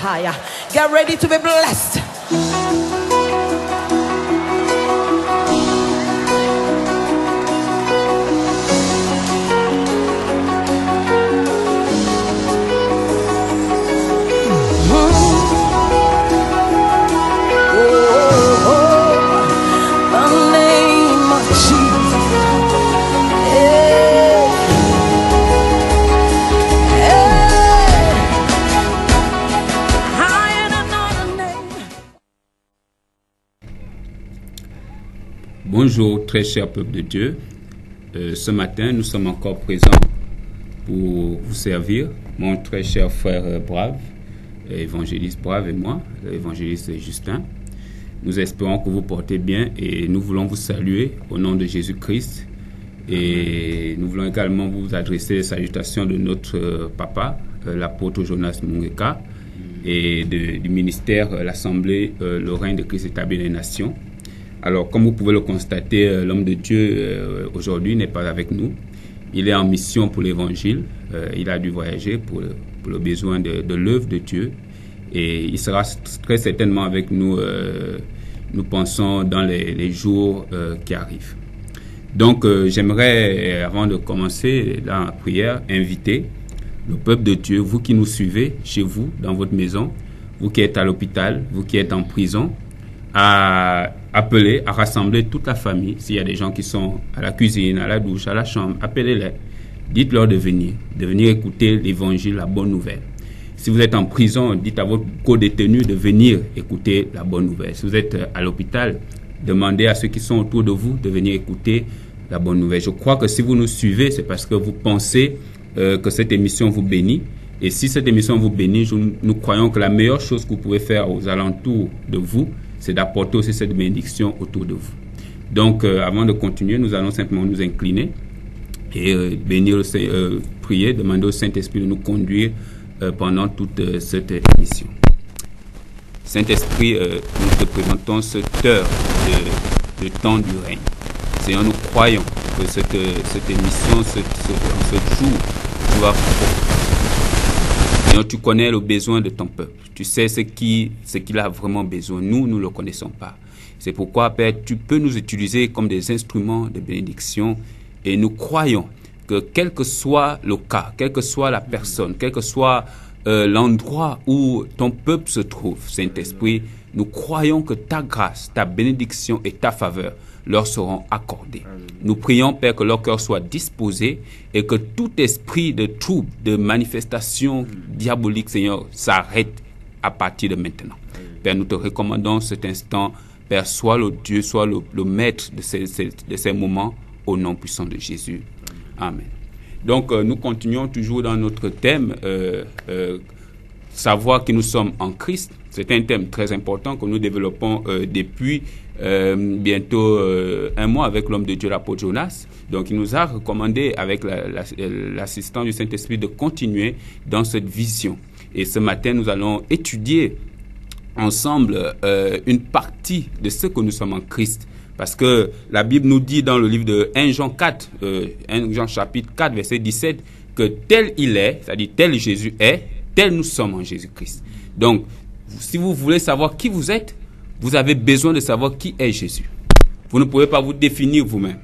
Get ready to be blessed. Bonjour très cher peuple de Dieu, ce matin nous sommes encore présents pour vous servir, mon très cher frère Brave, évangéliste Brave et moi, évangéliste Justin. Nous espérons que vous portez bien et nous voulons vous saluer au nom de Jésus-Christ et nous voulons également vous adresser les salutations de notre papa, l'apôtre Jonas Mungeka et du ministère, l'Assemblée, le règne de Christ établi dans les nations. Alors, comme vous pouvez le constater, l'homme de Dieu aujourd'hui n'est pas avec nous. Il est en mission pour l'évangile. Il a dû voyager pour le besoin de l'œuvre de Dieu. Et il sera très certainement avec nous, nous pensons, dans les jours qui arrivent. Donc, j'aimerais, avant de commencer dans la prière, inviter le peuple de Dieu, vous qui nous suivez chez vous, dans votre maison, vous qui êtes à l'hôpital, vous qui êtes en prison, à appeler, à rassembler toute la famille. S'il y a des gens qui sont à la cuisine, à la douche, à la chambre, appelez-les. Dites-leur de venir écouter l'évangile, la bonne nouvelle. Si vous êtes en prison, dites à votre co-détenu de venir écouter la bonne nouvelle. Si vous êtes à l'hôpital, demandez à ceux qui sont autour de vous de venir écouter la bonne nouvelle. Je crois que si vous nous suivez, c'est parce que vous pensez que cette émission vous bénit. Et si cette émission vous bénit, nous croyons que la meilleure chose que vous pouvez faire aux alentours de vous, c'est d'apporter aussi cette bénédiction autour de vous. Donc, avant de continuer, nous allons simplement nous incliner et prier, demander au Saint-Esprit de nous conduire pendant toute cette émission. Saint-Esprit, nous te présentons cette heure de temps du règne. Seigneur, nous croyons que cette émission, ce jour, tu vas Seigneur, tu connais le besoin de ton peuple. Tu sais ce qu'il a vraiment besoin. Nous ne le connaissons pas. C'est pourquoi, Père, tu peux nous utiliser comme des instruments de bénédiction. Et nous croyons que quel que soit le cas, quelle que soit la personne, quel que soit l'endroit où ton peuple se trouve, Saint-Esprit, nous croyons que ta grâce, ta bénédiction et ta faveur leur seront accordées. Nous prions, Père, que leur cœur soit disposé et que tout esprit de trouble, de manifestation diabolique, Seigneur, s'arrête à partir de maintenant. Père, nous te recommandons cet instant. Père, sois le Dieu, sois le maître de ces moments au nom puissant de Jésus. Amen. Donc, nous continuons toujours dans notre thème, savoir que nous sommes en Christ. C'est un thème très important que nous développons depuis bientôt un mois avec l'homme de Dieu, l'apôtre Jonas. Donc, il nous a recommandé, avec l'assistance du Saint-Esprit, de continuer dans cette vision. Et ce matin, nous allons étudier ensemble une partie de ce que nous sommes en Christ. Parce que la Bible nous dit dans le livre de 1 Jean 4, 1 Jean chapitre 4, verset 17, que tel il est, c'est-à-dire tel Jésus est, tel nous sommes en Jésus-Christ. Donc, si vous voulez savoir qui vous êtes, vous avez besoin de savoir qui est Jésus. Vous ne pouvez pas vous définir vous-même.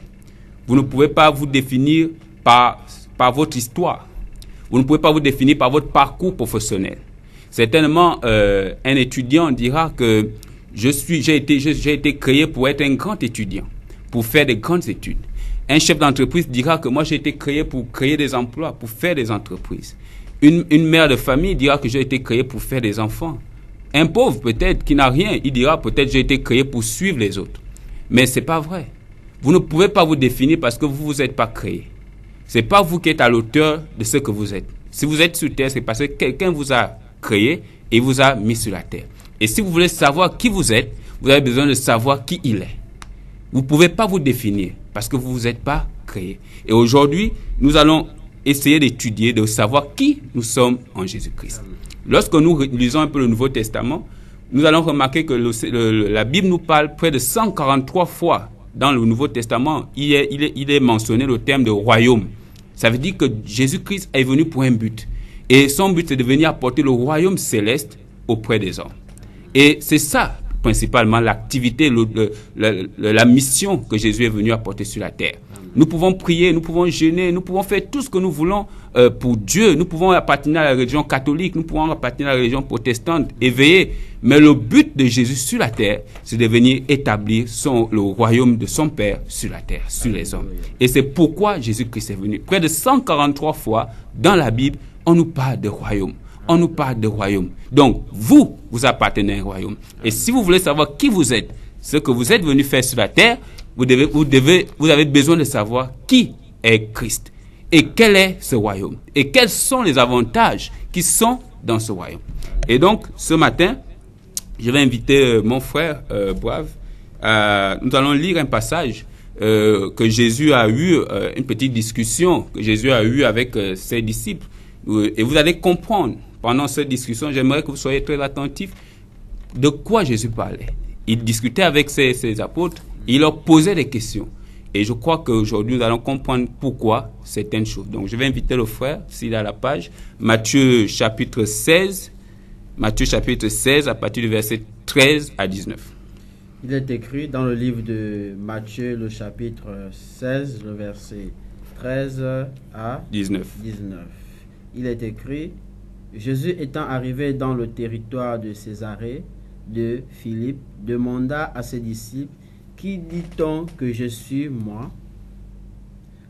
Vous ne pouvez pas vous définir par votre histoire. Vous ne pouvez pas vous définir par votre parcours professionnel. Certainement, un étudiant dira que j'ai été créé pour être un grand étudiant, pour faire des grandes études. Un chef d'entreprise dira que moi j'ai été créé pour créer des emplois, pour faire des entreprises. Une mère de famille dira que j'ai été créé pour faire des enfants. Un pauvre peut-être qui n'a rien, il dira peut-être j'ai été créé pour suivre les autres. Mais c'est pas vrai. Vous ne pouvez pas vous définir parce que vous vous êtes pas créé. C'est pas vous qui êtes à l'auteur de ce que vous êtes. Si vous êtes sur terre, c'est parce que quelqu'un vous a créé et vous a mis sur la terre. Et si vous voulez savoir qui vous êtes, vous avez besoin de savoir qui il est. Vous ne pouvez pas vous définir parce que vous ne vous êtes pas créé. Et aujourd'hui, nous allons essayer d'étudier, de savoir qui nous sommes en Jésus-Christ. Lorsque nous lisons un peu le Nouveau Testament, nous allons remarquer que la Bible nous parle près de 143 fois dans le Nouveau Testament. Il est mentionné le terme de royaume. Ça veut dire que Jésus-Christ est venu pour un but. Et son but, c'est de venir apporter le royaume céleste auprès des hommes. Et c'est ça, principalement, l'activité, la mission que Jésus est venu apporter sur la terre. Nous pouvons prier, nous pouvons jeûner, nous pouvons faire tout ce que nous voulons pour Dieu. Nous pouvons appartenir à la religion catholique, nous pouvons appartenir à la religion protestante, éveillée. Mais le but de Jésus sur la terre, c'est de venir établir le royaume de son Père sur la terre, sur les hommes. Et c'est pourquoi Jésus-Christ est venu. Près de 143 fois dans la Bible, on nous parle de royaume. On nous parle de royaume. Donc, vous appartenez à un royaume. Et si vous voulez savoir qui vous êtes, ce que vous êtes venu faire sur la terre, vous avez besoin de savoir qui est Christ. Et quel est ce royaume. Et quels sont les avantages qui sont dans ce royaume. Et donc, ce matin, je vais inviter mon frère Brave. Nous allons lire un passage que Jésus a eu, une petite discussion que Jésus a eue avec ses disciples. Et vous allez comprendre, pendant cette discussion, j'aimerais que vous soyez très attentifs de quoi Jésus parlait. Il discutait avec ses apôtres, il leur posait des questions. Et je crois qu'aujourd'hui, nous allons comprendre pourquoi certaines choses. Donc, je vais inviter le frère, s'il a la page, Matthieu chapitre 16, à partir du verset 13 à 19. Il est écrit dans le livre de Matthieu, le chapitre 16, le verset 13 à 19. Il est écrit: Jésus étant arrivé dans le territoire de Césarée de Philippe, demanda à ses disciples: Qui dit-on que je suis, moi,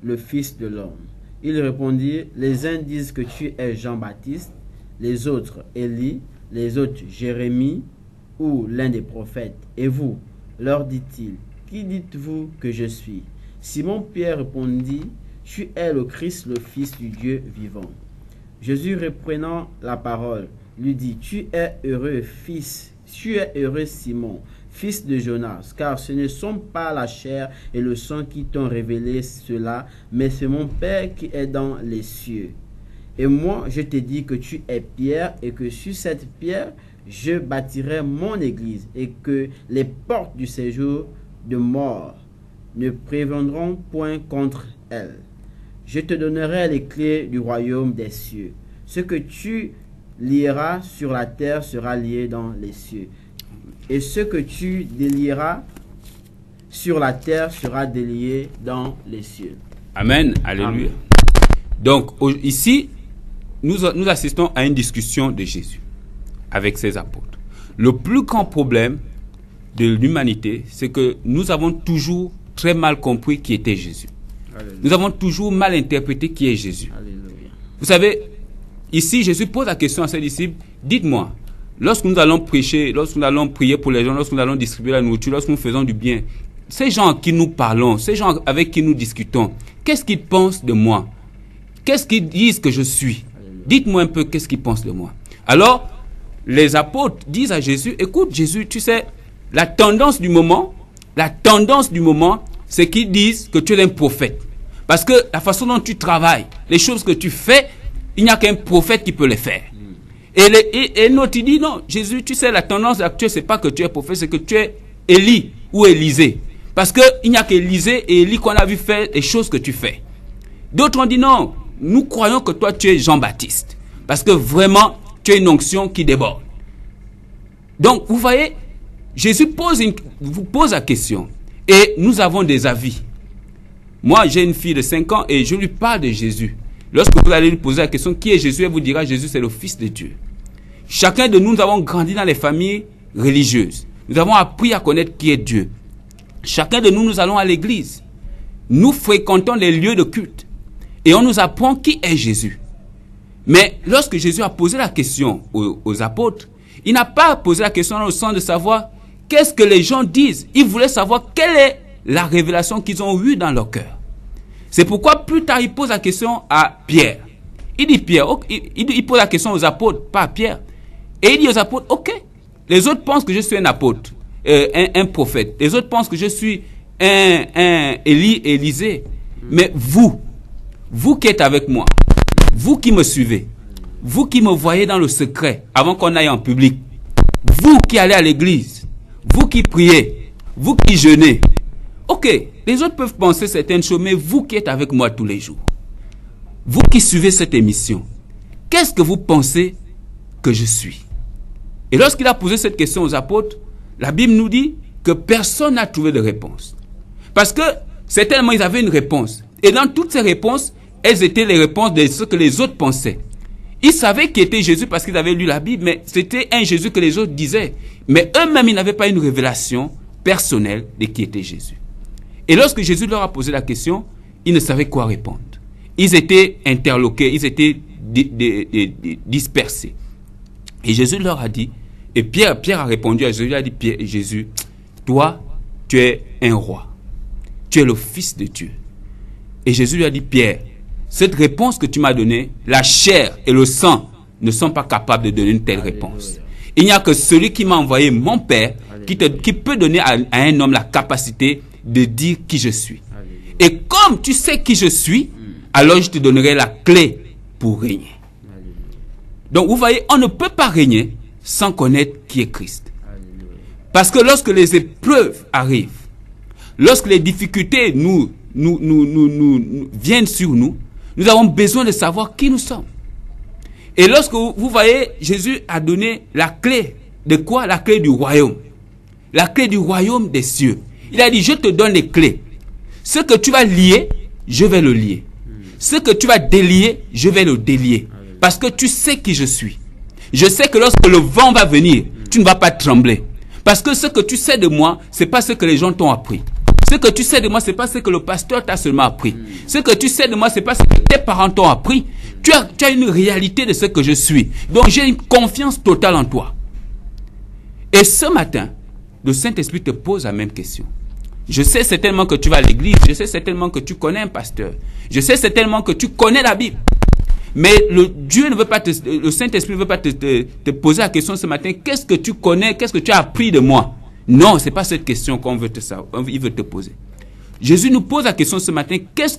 le Fils de l'homme? Ils répondirent: Les uns disent que tu es Jean-Baptiste, les autres Élie, les autres Jérémie ou l'un des prophètes. Et vous, leur dit-il, qui dites-vous que je suis? Simon-Pierre répondit: Tu es le Christ, le Fils du Dieu vivant. Jésus, reprenant la parole, lui dit: Tu es heureux Simon, fils de Jonas, car ce ne sont pas la chair et le sang qui t'ont révélé cela, mais c'est mon Père qui est dans les cieux. Et moi, je te dis que tu es Pierre, et que sur cette pierre, je bâtirai mon église, et que les portes du séjour de mort ne prévaudront point contre elle. Je te donnerai les clés du royaume des cieux. Ce que tu lieras sur la terre sera lié dans les cieux. Et ce que tu délieras sur la terre sera délié dans les cieux. Amen. Alléluia. Amen. Donc, ici, nous assistons à une discussion de Jésus avec ses apôtres. Le plus grand problème de l'humanité, c'est que nous avons toujours très mal compris qui était Jésus. Alléluia. Nous avons toujours mal interprété qui est Jésus. Alléluia. Vous savez, ici, Jésus pose la question à ses disciples: dites-moi, lorsque nous allons prêcher, lorsque nous allons prier pour les gens, lorsque nous allons distribuer la nourriture, lorsque nous faisons du bien, ces gens à qui nous parlons, ces gens avec qui nous discutons, qu'est-ce qu'ils pensent de moi? Qu'est-ce qu'ils disent que je suis? Dites-moi un peu qu'est-ce qu'ils pensent de moi. Alors, les apôtres disent à Jésus: écoute Jésus, tu sais, la tendance du moment, c'est qu'ils disent que tu es un prophète. Parce que la façon dont tu travailles, les choses que tu fais, il n'y a qu'un prophète qui peut les faire. Et l'autre, il dit: non, Jésus, tu sais, la tendance actuelle, c'est pas que tu es prophète, c'est que tu es Élie ou Élisée. Parce qu'il n'y a qu'Élisée et Élie qu'on a vu faire les choses que tu fais. D'autres ont dit: non, nous croyons que toi, tu es Jean-Baptiste. Parce que vraiment, tu as une onction qui déborde. Donc, vous voyez, Jésus vous pose la question. Et nous avons des avis. Moi, j'ai une fille de 5 ans et je lui parle de Jésus. Lorsque vous allez lui poser la question, qui est Jésus? Elle vous dira: Jésus, c'est le Fils de Dieu. Chacun de nous, nous avons grandi dans les familles religieuses. Nous avons appris à connaître qui est Dieu. Chacun de nous, nous allons à l'église. Nous fréquentons les lieux de culte. Et on nous apprend qui est Jésus. Mais lorsque Jésus a posé la question aux apôtres, il n'a pas posé la question dans le sens de savoir qu'est-ce que les gens disent. Il voulait savoir quelle est la révélation qu'ils ont eue dans leur cœur. C'est pourquoi plus tard, il pose la question à Pierre. Il dit il pose la question aux apôtres, pas à Pierre. Et il dit aux apôtres: ok, les autres pensent que je suis un apôtre, un prophète. Les autres pensent que je suis un Élisée. Mais vous qui êtes avec moi, vous qui me suivez, vous qui me voyez dans le secret, avant qu'on aille en public, vous qui allez à l'église, vous qui priez, vous qui jeûnez, ok, les autres peuvent penser certaines choses, mais vous qui êtes avec moi tous les jours, vous qui suivez cette émission, qu'est-ce que vous pensez que je suis? Et lorsqu'il a posé cette question aux apôtres, la Bible nous dit que personne n'a trouvé de réponse. Parce que certainement ils avaient une réponse. Et dans toutes ces réponses, elles étaient les réponses de ce que les autres pensaient. Ils savaient qui était Jésus parce qu'ils avaient lu la Bible, mais c'était un Jésus que les autres disaient. Mais eux-mêmes, ils n'avaient pas une révélation personnelle de qui était Jésus. Et lorsque Jésus leur a posé la question, ils ne savaient quoi répondre. Ils étaient interloqués, ils étaient dispersés. Et Jésus leur a dit, et Pierre a répondu à Jésus, il a dit, Jésus, toi, tu es un roi. Tu es le Fils de Dieu. Et Jésus lui a dit, Pierre, cette réponse que tu m'as donnée, la chair et le sang ne sont pas capables de donner une telle réponse. Il n'y a que celui qui m'a envoyé, mon Père, qui peut donner à un homme la capacité de dire qui je suis. Et comme tu sais qui je suis, alors je te donnerai la clé pour régner. Donc vous voyez, on ne peut pas régner sans connaître qui est Christ. Parce que lorsque les épreuves arrivent, lorsque les difficultés viennent sur nous, nous avons besoin de savoir qui nous sommes. Et lorsque vous voyez, Jésus a donné la clé de quoi? La clé du royaume. La clé du royaume des cieux. Il a dit, je te donne les clés. Ce que tu vas lier, je vais le lier. Ce que tu vas délier, je vais le délier. Parce que tu sais qui je suis. Je sais que lorsque le vent va venir, tu ne vas pas trembler. Parce que ce que tu sais de moi, c'est pas ce que les gens t'ont appris. Ce que tu sais de moi, c'est pas ce que le pasteur t'a seulement appris. Ce que tu sais de moi, c'est pas ce que tes parents t'ont appris. Tu as une réalité de ce que je suis. Donc j'ai une confiance totale en toi. Et ce matin, le Saint-Esprit te pose la même question. Je sais certainement que tu vas à l'église. Je sais certainement que tu connais un pasteur. Je sais certainement que tu connais la Bible. Mais le Saint-Esprit ne veut pas te poser la question ce matin. Qu'est-ce que tu connais? Qu'est-ce que tu as appris de moi? Non, ce n'est pas cette question qu'on veut il veut te poser. Jésus nous pose la question ce matin. Qu'est-ce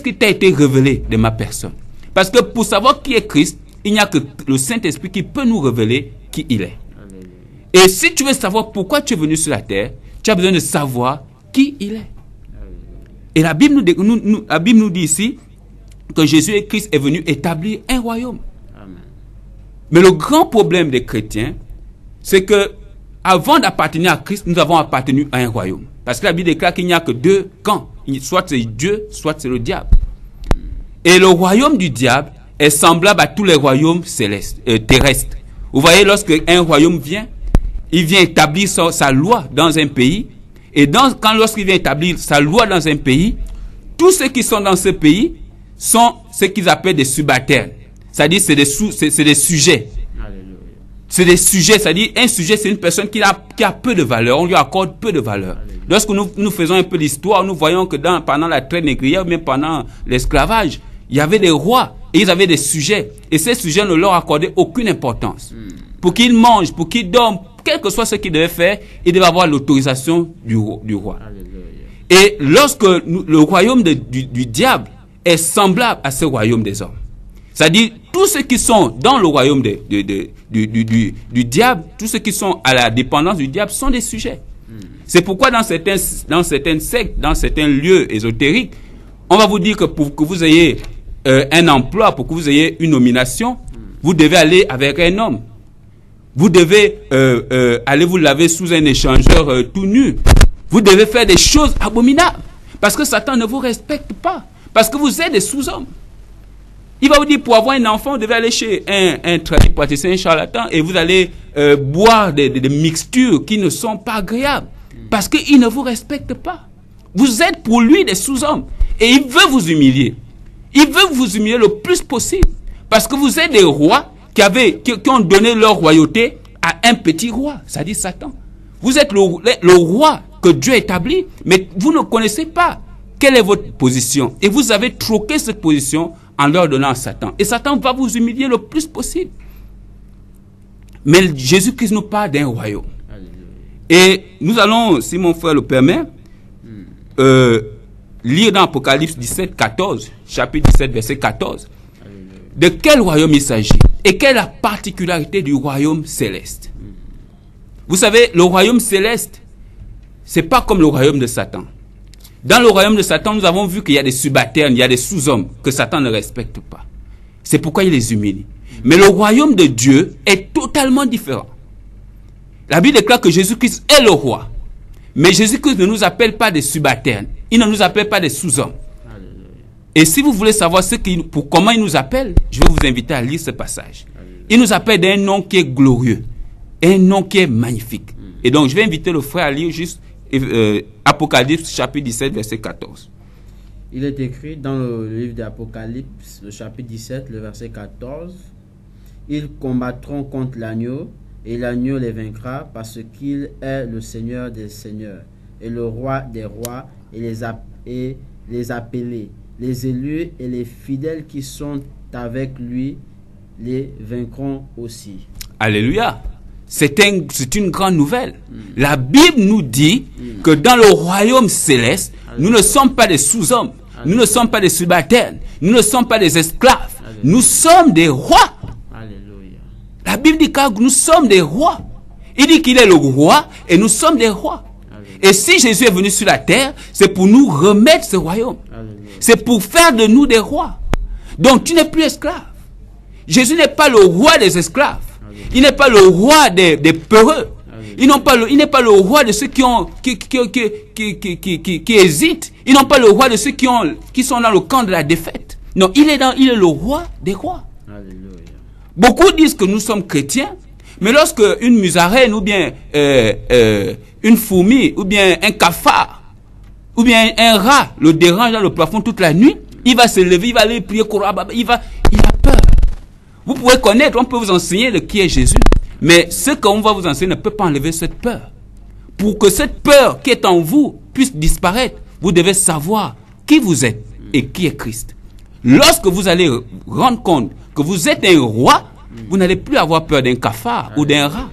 qui t'a été révélé de ma personne? Parce que pour savoir qui est Christ, il n'y a que le Saint-Esprit qui peut nous révéler qui il est. Et si tu veux savoir pourquoi tu es venu sur la terre, tu as besoin de savoir qui il est. Et la Bible nous dit ici que Jésus et Christ est venu établir un royaume. Amen. Mais le grand problème des chrétiens, c'est que avant d'appartenir à Christ, nous avons appartenu à un royaume. Parce que la Bible déclare qu'il n'y a que deux camps. Soit c'est Dieu, soit c'est le diable. Et le royaume du diable est semblable à tous les royaumes terrestres. Vous voyez, lorsque un royaume vient, il vient établir sa loi dans un pays. Et lorsqu'il vient établir sa loi dans un pays, tous ceux qui sont dans ce pays sont ce qu'ils appellent des subalternes. C'est-à-dire c'est des sujets. C'est des sujets, c'est-à-dire un sujet, c'est une personne qui a peu de valeur. On lui accorde peu de valeur. Lorsque nous faisons un peu l'histoire, nous voyons que pendant la traite négrière, même pendant l'esclavage, il y avait des rois et ils avaient des sujets. Et ces sujets ne leur accordaient aucune importance. Pour qu'ils mangent, pour qu'ils dorment, quel que soit ce qu'ils devaient faire, ils devaient avoir l'autorisation du roi. Et lorsque le royaume du diable est semblable à ce royaume des hommes, c'est-à-dire tous ceux qui sont dans le royaume du diable, tous ceux qui sont à la dépendance du diable sont des sujets. C'est pourquoi dans certaines sectes, dans certains lieux ésotériques, on va vous dire que pour que vous ayez un emploi, pour que vous ayez une nomination, vous devez aller avec un homme. Vous devez aller vous laver sous un échangeur tout nu. Vous devez faire des choses abominables. Parce que Satan ne vous respecte pas. Parce que vous êtes des sous-hommes. Il va vous dire, pour avoir un enfant, vous devez aller chez un tradipraticien, un charlatan, et vous allez boire des mixtures qui ne sont pas agréables. Parce qu'il ne vous respecte pas. Vous êtes pour lui des sous-hommes. Et il veut vous humilier. Il veut vous humilier le plus possible. Parce que vous êtes des rois qui ont donné leur royauté à un petit roi, c'est-à-dire Satan. Vous êtes le roi que Dieu établit, mais vous ne connaissez pas quelle est votre position. Et vous avez troqué cette position en leur donnant à Satan. Et Satan va vous humilier le plus possible. Mais Jésus-Christ nous parle d'un royaume. Et nous allons, si mon frère le permet, lire dans Apocalypse 17, 14, chapitre 17, verset 14. De quel royaume il s'agit? Et quelle est la particularité du royaume céleste? Vous savez, le royaume céleste, c'est pas comme le royaume de Satan. Dans le royaume de Satan, nous avons vu qu'il y a des subalternes, il y a des sous-hommes que Satan ne respecte pas. C'est pourquoi il les humilie. Mais le royaume de Dieu est totalement différent. La Bible déclare que Jésus-Christ est le roi. Mais Jésus-Christ ne nous appelle pas des subalternes. Il ne nous appelle pas des sous-hommes. Et si vous voulez savoir comment il nous appelle, je vais vous inviter à lire ce passage. Il nous appelle d'un nom qui est glorieux. Un nom qui est magnifique. Et donc, je vais inviter le frère à lire juste Apocalypse chapitre 17, verset 14. Il est écrit dans le livre d'Apocalypse, le chapitre 17, le verset 14. Ils combattront contre l'agneau, et l'agneau les vaincra, parce qu'il est le Seigneur des seigneurs, et le roi des rois, et les appelés, les élus et les fidèles qui sont avec lui, les vaincront aussi. Alléluia. C'est une grande nouvelle. La Bible nous dit que dans le royaume céleste, nous ne sommes pas des sous-hommes, nous ne sommes pas des subalternes, nous ne sommes pas des esclaves, nous sommes des rois. Alléluia. La Bible dit que nous sommes des rois. Il dit qu'il est le roi et nous sommes des rois. Alléluia. Et si Jésus est venu sur la terre, c'est pour nous remettre ce royaume. Alléluia. C'est pour faire de nous des rois. Donc tu n'es plus esclave. Jésus n'est pas le roi des esclaves. Il n'est pas le roi des peureux. Il n'est pas le roi de ceux qui hésitent. Il n'est pas le roi de ceux qui sont dans le camp de la défaite. Non, il est le roi des rois. Alléluia. Beaucoup disent que nous sommes chrétiens, mais lorsque une musaraigne ou bien une fourmi ou bien un cafard ou bien un rat le dérange dans le plafond toute la nuit, il va se lever, il va aller prier, il a peur. Vous pouvez connaître, on peut vous enseigner de qui est Jésus. Mais ce qu'on va vous enseigner ne peut pas enlever cette peur. Pour que cette peur qui est en vous puisse disparaître, vous devez savoir qui vous êtes et qui est Christ. Lorsque vous allez rendre compte que vous êtes un roi, vous n'allez plus avoir peur d'un cafard ou d'un rat.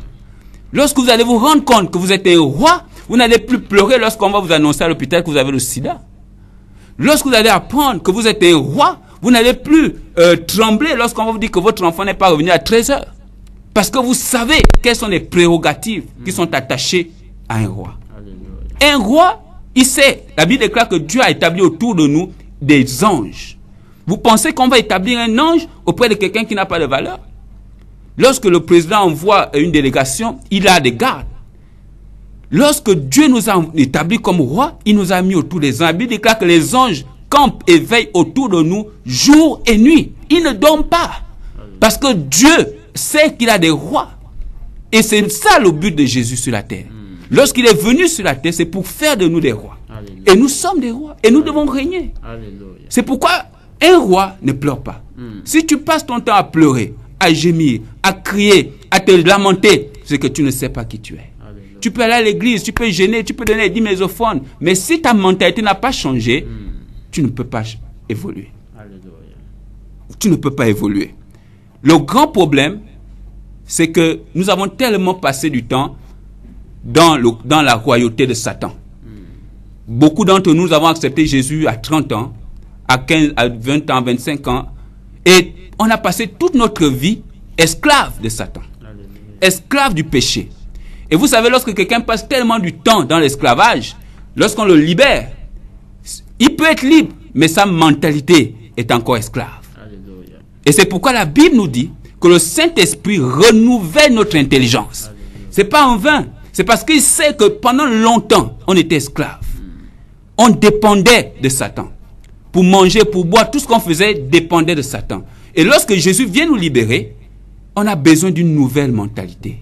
Lorsque vous allez vous rendre compte que vous êtes un roi, vous n'allez plus pleurer lorsqu'on va vous annoncer à l'hôpital que vous avez le sida. Lorsque vous allez apprendre que vous êtes un roi, vous n'allez plus trembler lorsqu'on va vous dire que votre enfant n'est pas revenu à 13 heures. Parce que vous savez quelles sont les prérogatives qui sont attachées à un roi. Alléluia. Un roi, il sait, la Bible déclare que Dieu a établi autour de nous des anges. Vous pensez qu'on va établir un ange auprès de quelqu'un qui n'a pas de valeur? Lorsque le président envoie une délégation, il a des gardes. Lorsque Dieu nous a établis comme roi, il nous a mis autour des anges. La Bible déclare que les anges campent et veillent autour de nous jour et nuit. Ils ne dorment pas. Parce que Dieu sait qu'il a des rois. Et c'est ça le but de Jésus sur la terre. Lorsqu'il est venu sur la terre, c'est pour faire de nous des rois. Alléluia. Et nous sommes des rois. Et nous devons régner. C'est pourquoi un roi ne pleure pas. Si tu passes ton temps à pleurer, à gémir, à crier, à te lamenter, c'est que tu ne sais pas qui tu es. Alléluia. Tu peux aller à l'église, tu peux gêner, tu peux donner 10 mésophones. Mais si ta mentalité n'a pas changé, tu ne peux pas évoluer. Alléluia. Tu ne peux pas évoluer. Le grand problème, c'est que nous avons tellement passé du temps dans la royauté de Satan. Beaucoup d'entre nous avons accepté Jésus à 30 ans, à 15, à 20 ans, 25 ans. Et on a passé toute notre vie esclave de Satan. Alléluia. Esclave du péché. Et vous savez, lorsque quelqu'un passe tellement du temps dans l'esclavage, lorsqu'on le libère, il peut être libre, mais sa mentalité est encore esclave. Alléluia. Et c'est pourquoi la Bible nous dit que le Saint-Esprit renouvelle notre intelligence. C'est pas en vain. C'est parce qu'il sait que pendant longtemps, on était esclave. On dépendait de Satan. Pour manger, pour boire, tout ce qu'on faisait dépendait de Satan. Et lorsque Jésus vient nous libérer, on a besoin d'une nouvelle mentalité.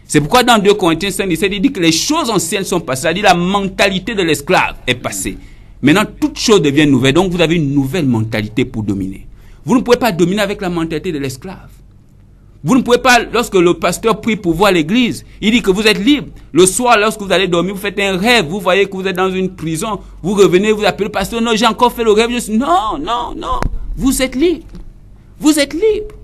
C'est pourquoi dans 2 Corinthiens 5:17, il dit que les choses anciennes sont passées. C'est-à-dire la mentalité de l'esclave est passée. Maintenant, toute chose devient nouvelle. Donc, vous avez une nouvelle mentalité pour dominer. Vous ne pouvez pas dominer avec la mentalité de l'esclave. Vous ne pouvez pas, lorsque le pasteur prie pour voir l'église, il dit que vous êtes libre. Le soir, lorsque vous allez dormir, vous faites un rêve. Vous voyez que vous êtes dans une prison. Vous revenez, vous appelez le pasteur. Non, j'ai encore fait le rêve. Non. Vous êtes libre. Vous êtes libre.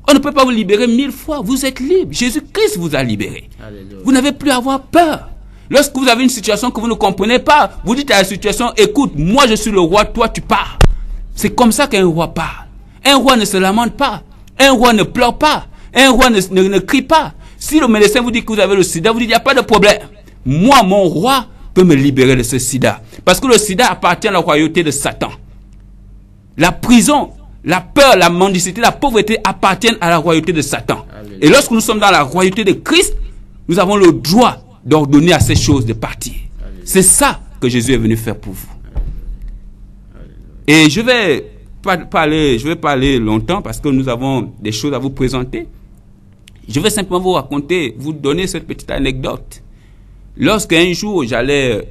On ne peut pas vous libérer 1000 fois. Vous êtes libre. Jésus-Christ vous a libéré. Alléluia. Vous n'avez plus à avoir peur. Lorsque vous avez une situation que vous ne comprenez pas, vous dites à la situation, écoute, moi je suis le roi, toi tu pars. C'est comme ça qu'un roi parle. Un roi ne se lamente pas. Un roi ne pleure pas. Un roi ne crie pas. Si le médecin vous dit que vous avez le sida, vous dites, il n'y a pas de problème. Moi, mon roi peut me libérer de ce sida. Parce que le sida appartient à la royauté de Satan. La prison la peur, la mendicité, la pauvreté appartiennent à la royauté de Satan. Alléluia. Et lorsque nous sommes dans la royauté de Christ, nous avons le droit d'ordonner à ces choses de partir. C'est ça que Jésus est venu faire pour vous. Et je vais parler longtemps parce que nous avons des choses à vous présenter. Je vais simplement vous raconter, vous donner cette petite anecdote. Lorsqu'un jour,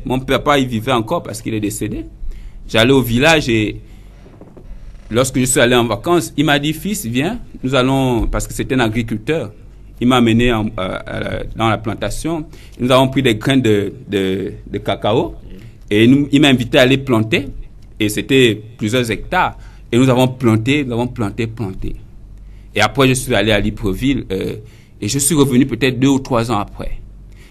mon papa il vivait encore parce qu'il est décédé. J'allais au village et lorsque je suis allé en vacances, il m'a dit, fils, viens, nous allons, parce que c'était un agriculteur, il m'a amené dans la plantation. Nous avons pris des graines de cacao et il m'a invité à aller planter. Et c'était plusieurs hectares. Et nous avons planté. Et après, je suis allé à Libreville et je suis revenu peut-être 2 ou 3 ans après.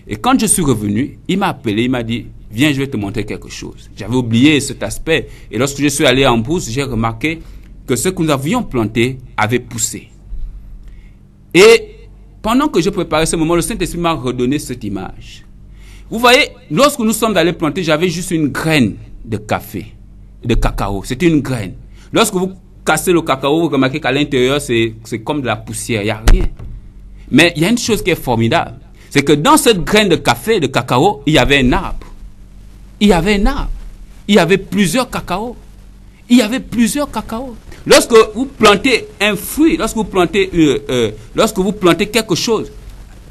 Et quand je suis revenu, il m'a appelé, il m'a dit, viens, je vais te montrer quelque chose. J'avais oublié cet aspect. Et lorsque je suis allé en brousse, j'ai remarqué que ce que nous avions planté avait poussé. Et pendant que je préparais ce moment, le Saint-Esprit m'a redonné cette image. Vous voyez, lorsque nous sommes allés planter, j'avais juste une graine de cacao. C'était une graine. Lorsque vous cassez le cacao, vous remarquez qu'à l'intérieur, c'est comme de la poussière. Il n'y a rien. Mais il y a une chose qui est formidable. C'est que dans cette graine de cacao, il y avait un arbre. Il y avait plusieurs cacaos. Lorsque vous plantez un fruit, lorsque vous plantez quelque chose,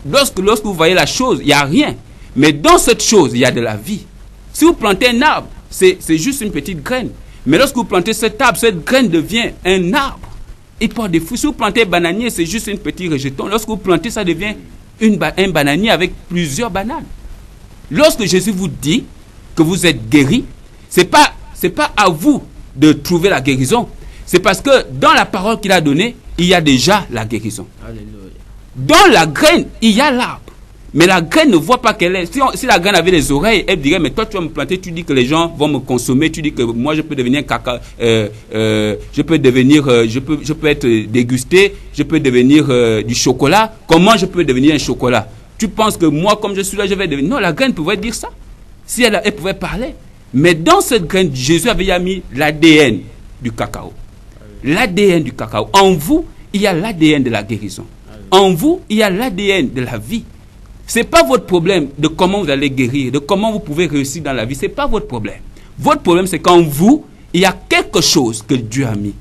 lorsque vous voyez la chose, il n'y a rien. Mais dans cette chose, il y a de la vie. Si vous plantez un arbre, c'est juste une petite graine. Mais lorsque vous plantez cet arbre, cette graine devient un arbre. Il porte des fruits. Si vous plantez un bananier, c'est juste un petit rejeton. Lorsque vous plantez, ça devient un bananier avec plusieurs bananes. Lorsque Jésus vous dit que vous êtes guéri, c'est pas à vous de trouver la guérison. C'est parce que dans la parole qu'il a donnée, il y a déjà la guérison. Alléluia. Dans la graine, il y a l'arbre. Mais la graine ne voit pas qu'elle est. Si la graine avait les oreilles, elle dirait, mais toi tu vas me planter, tu dis que les gens vont me consommer, tu dis que moi je peux devenir caca, je peux être dégusté, je peux devenir du chocolat. Comment je peux devenir un chocolat? Tu penses que moi, comme je suis là, je vais devenir... Non, la graine pouvait dire ça. Si elle pouvait parler. Mais dans cette graine, Jésus avait mis l'ADN du cacao. L'ADN du cacao. En vous, il y a l'ADN de la guérison. En vous, il y a l'ADN de la vie. Ce n'est pas votre problème de comment vous allez guérir, de comment vous pouvez réussir dans la vie. Ce n'est pas votre problème. Votre problème, c'est qu'en vous, il y a quelque chose que Dieu a mis.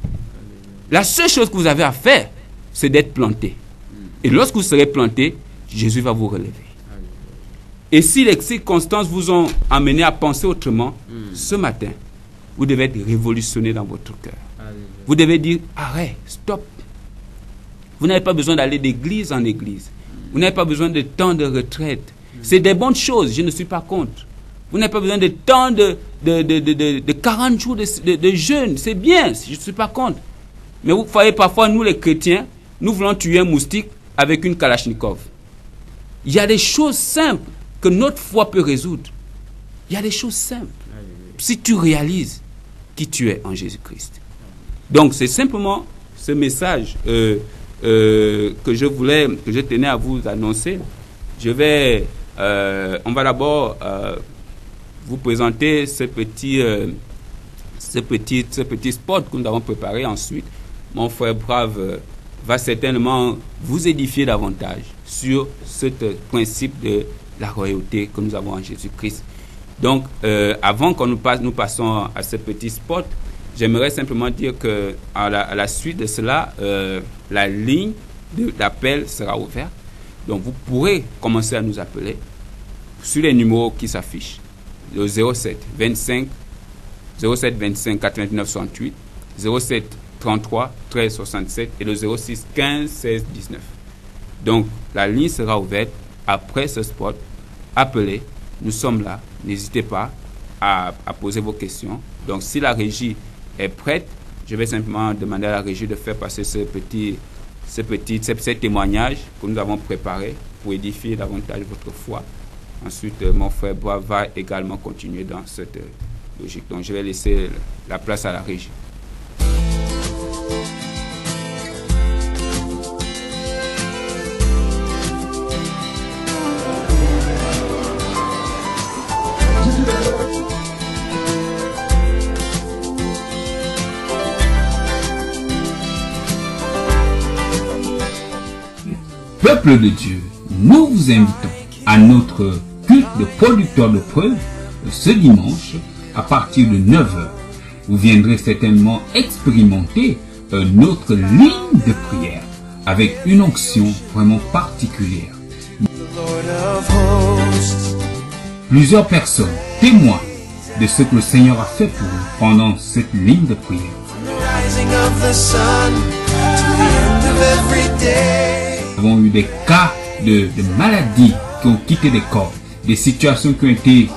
La seule chose que vous avez à faire, c'est d'être planté. Et lorsque vous serez planté, Jésus va vous relever. Et si les circonstances vous ont amené à penser autrement, ce matin, vous devez être révolutionné dans votre cœur. Vous devez dire, arrête, stop. Vous n'avez pas besoin d'aller d'église en église. Vous n'avez pas besoin de temps de retraite. C'est des bonnes choses, je ne suis pas contre. Vous n'avez pas besoin de temps de 40 jours de jeûne. C'est bien, je ne suis pas contre. Mais vous voyez, parfois, nous les chrétiens, nous voulons tuer un moustique avec une Kalachnikov. Il y a des choses simples que notre foi peut résoudre. Il y a des choses simples. Si tu réalises qui tu es en Jésus-Christ. Donc, c'est simplement ce message que je tenais à vous annoncer. On va d'abord vous présenter ce petit spot que nous avons préparé. Ensuite, mon frère Brave va certainement vous édifier davantage sur ce principe de la royauté que nous avons en Jésus-Christ. Donc, avant que nous passons à ce petit spot, j'aimerais simplement dire que à la suite de cela, la ligne d'appel sera ouverte. Donc, vous pourrez commencer à nous appeler sur les numéros qui s'affichent. Le 07 25 89 68, 07 33 13 67 et le 06 15 16 19. Donc, la ligne sera ouverte après ce spot. Appelez, nous sommes là. N'hésitez pas à poser vos questions. Donc, si la régie est prête, je vais simplement demander à la régie de faire passer ce témoignage que nous avons préparé pour édifier davantage votre foi. Ensuite, mon frère Bois va également continuer dans cette logique. Donc, je vais laisser la place à la régie. Peuple de Dieu, nous vous invitons à notre culte de producteurs de preuves ce dimanche à partir de 9h. Vous viendrez certainement expérimenter notre ligne de prière avec une onction vraiment particulière. Plusieurs personnes témoignent de ce que le Seigneur a fait pour vous pendant cette ligne de prière. Nous avons eu des cas de maladies qui ont quitté les corps, des situations qui ont été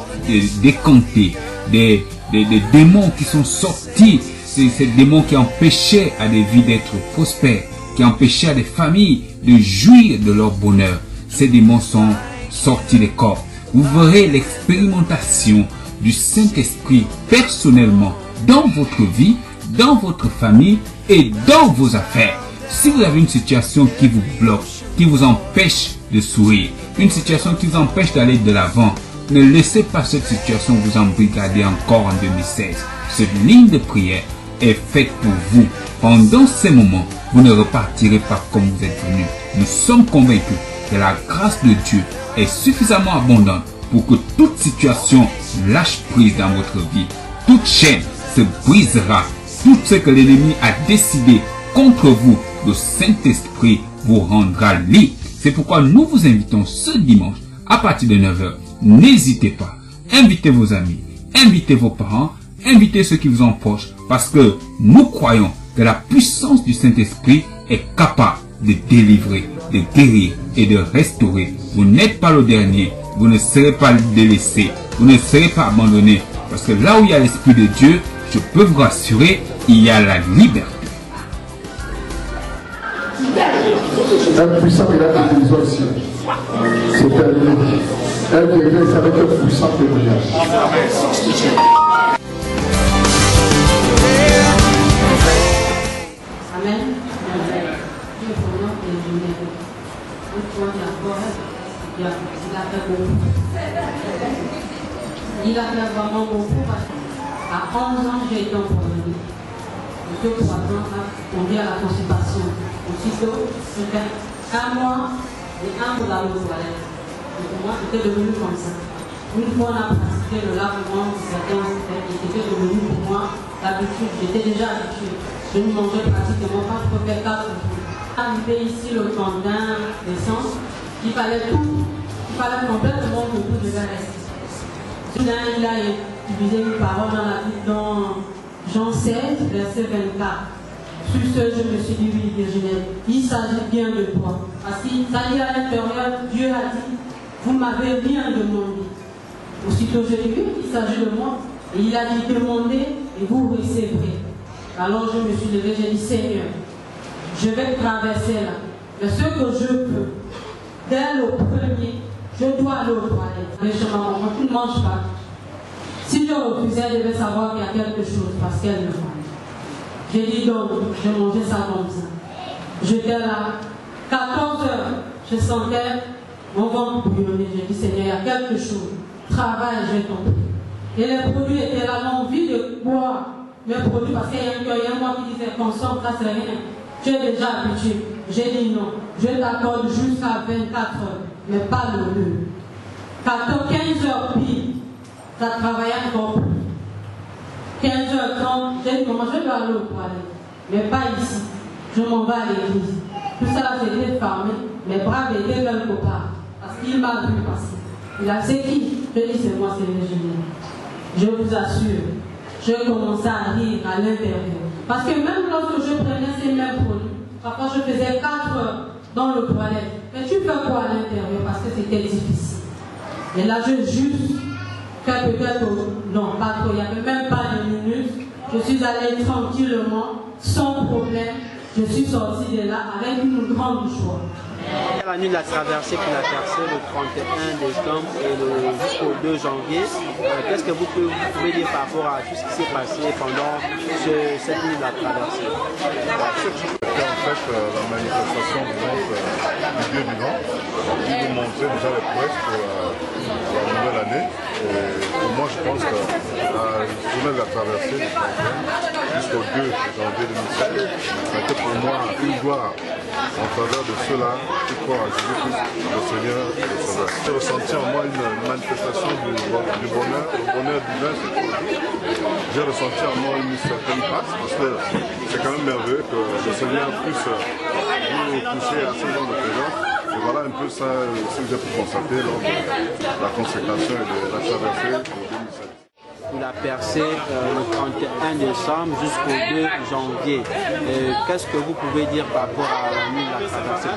décantées, des démons qui sont sortis, ces démons qui empêchaient à des vies d'être prospères, qui empêchaient à des familles de jouir de leur bonheur. Ces démons sont sortis des corps. Vous verrez l'expérimentation du Saint-Esprit personnellement dans votre vie, dans votre famille et dans vos affaires. Si vous avez une situation qui vous bloque, qui vous empêche de sourire, une situation qui vous empêche d'aller de l'avant, ne laissez pas cette situation vous embrigader encore en 2016. Cette ligne de prière est faite pour vous. Pendant ces moments, vous ne repartirez pas comme vous êtes venu. Nous sommes convaincus que la grâce de Dieu est suffisamment abondante pour que toute situation lâche prise dans votre vie. Toute chaîne se brisera. Tout ce que l'ennemi a décidé contre vous, le Saint-Esprit vous rendra libre. C'est pourquoi nous vous invitons ce dimanche à partir de 9h. N'hésitez pas. Invitez vos amis, invitez vos parents, invitez ceux qui vous en proches, parce que nous croyons que la puissance du Saint-Esprit est capable de délivrer, de guérir et de restaurer. Vous n'êtes pas le dernier, vous ne serez pas délaissé, vous ne serez pas abandonné, parce que là où il y a l'Esprit de Dieu, je peux vous rassurer, il y a la liberté. Un puissant miracle de guérison ici. C'est terminé. Elle guérit avec un puissant témoignage. Amen. Il a fait vraiment beaucoup. À 11 ans, j'ai été en problème. 2 ou 3 ans, on vient à la consultation. Aussitôt, je fais 1 mois et 1 pour la toilette. Et pour moi, c'était devenu comme ça. Une fois, on a pratiqué le lavement de certains aspects, et c'était devenu pour moi l'habitude. J'étais déjà habituée. Je ne mangeais pratiquement pas, je peux faire 4 jours. Arrivé ici le 31 décembre, il fallait tout. Il fallait complètement que tout devait rester. Soudain, il a utilisé une parole dans la Bible, dans Jean 16, verset 24. Sur ce, je me suis dit, oui, Virginie, il s'agit bien de toi. Parce qu'il s'agit à l'intérieur, Dieu a dit, vous m'avez rien demandé. Aussitôt, je dis, oui, il s'agit de moi. Et il a dit, demandez et vous recevrez. Alors, je me suis levé, j'ai dit, Seigneur, je vais traverser là. Mais ce que je peux, dès le premier, je dois aller aux toilettes. Mais je m'en rends, tu ne manges pas. Si je refusais, elle devait savoir qu'il y a quelque chose parce qu'elle ne mange. J'ai dit donc, je mangeais ça comme ça. J'étais là, 14 heures, je sentais mon ventre brûler. J'ai dit, Seigneur, il y a quelque chose. Travail, j'ai compris. Et les produits étaient là, l'envie de boire mes produits, parce qu'il y a un mois qui disait, consomme, ça c'est rien. Tu es déjà habitué. J'ai dit non, je t'accorde jusqu'à 24 heures, mais pas le 2. 14, 15 heures pile. Ça travaillait encore plus. 15h30, j'ai dit comment je dois aller aux toilettes. Mais pas ici. Je m'en vais à l'église. Tout ça, c'était fermé. Mes bras étaient quelque part. Parce qu'il m'a vu passer. Il a c'est qui? Je dis c'est moi, c'est Virginie. Je vous assure. Je commençais à rire à l'intérieur. Parce que même lorsque je prenais ces mêmes produits, parfois je faisais 4 heures dans le toilette. Mais tu fais quoi à l'intérieur? Parce que c'était difficile. Et là, je juste peut-être, non, pas trop, il n'y avait même pas de minutes. Je suis allée tranquillement, sans problème. Je suis sortie de là avec une grande joie. La nuit de la traversée qu'il a percé le 31 décembre et jusqu'au 2 janvier, qu'est-ce que vous pouvez dire par rapport à tout ce qui s'est passé pendant cette nuit de la traversée? C'était en fait la manifestation du Dieu vivant qui nous montrait déjà les prouesses pour la nouvelle année. année. Et pour moi, je pense que la journée de la traversée du 31 jusqu'au 2 janvier 2016, c'était pour moi une gloire en faveur de ceux-là qui croient à Jésus-Christ, le Seigneur et le Sauveur. J'ai ressenti en moi une manifestation du bonheur, le bonheur divin. J'ai ressenti en moi une certaine passe, parce que c'est quand même merveilleux que le Seigneur puisse nous toucher à ce genre de présence. Et voilà un peu ça, ce que j'ai pu constater lors de la consécration et de la traversée de 2016. Il a percé le 31 décembre jusqu'au 2 janvier. Qu'est-ce que vous pouvez dire par rapport à la nuit de la traversée?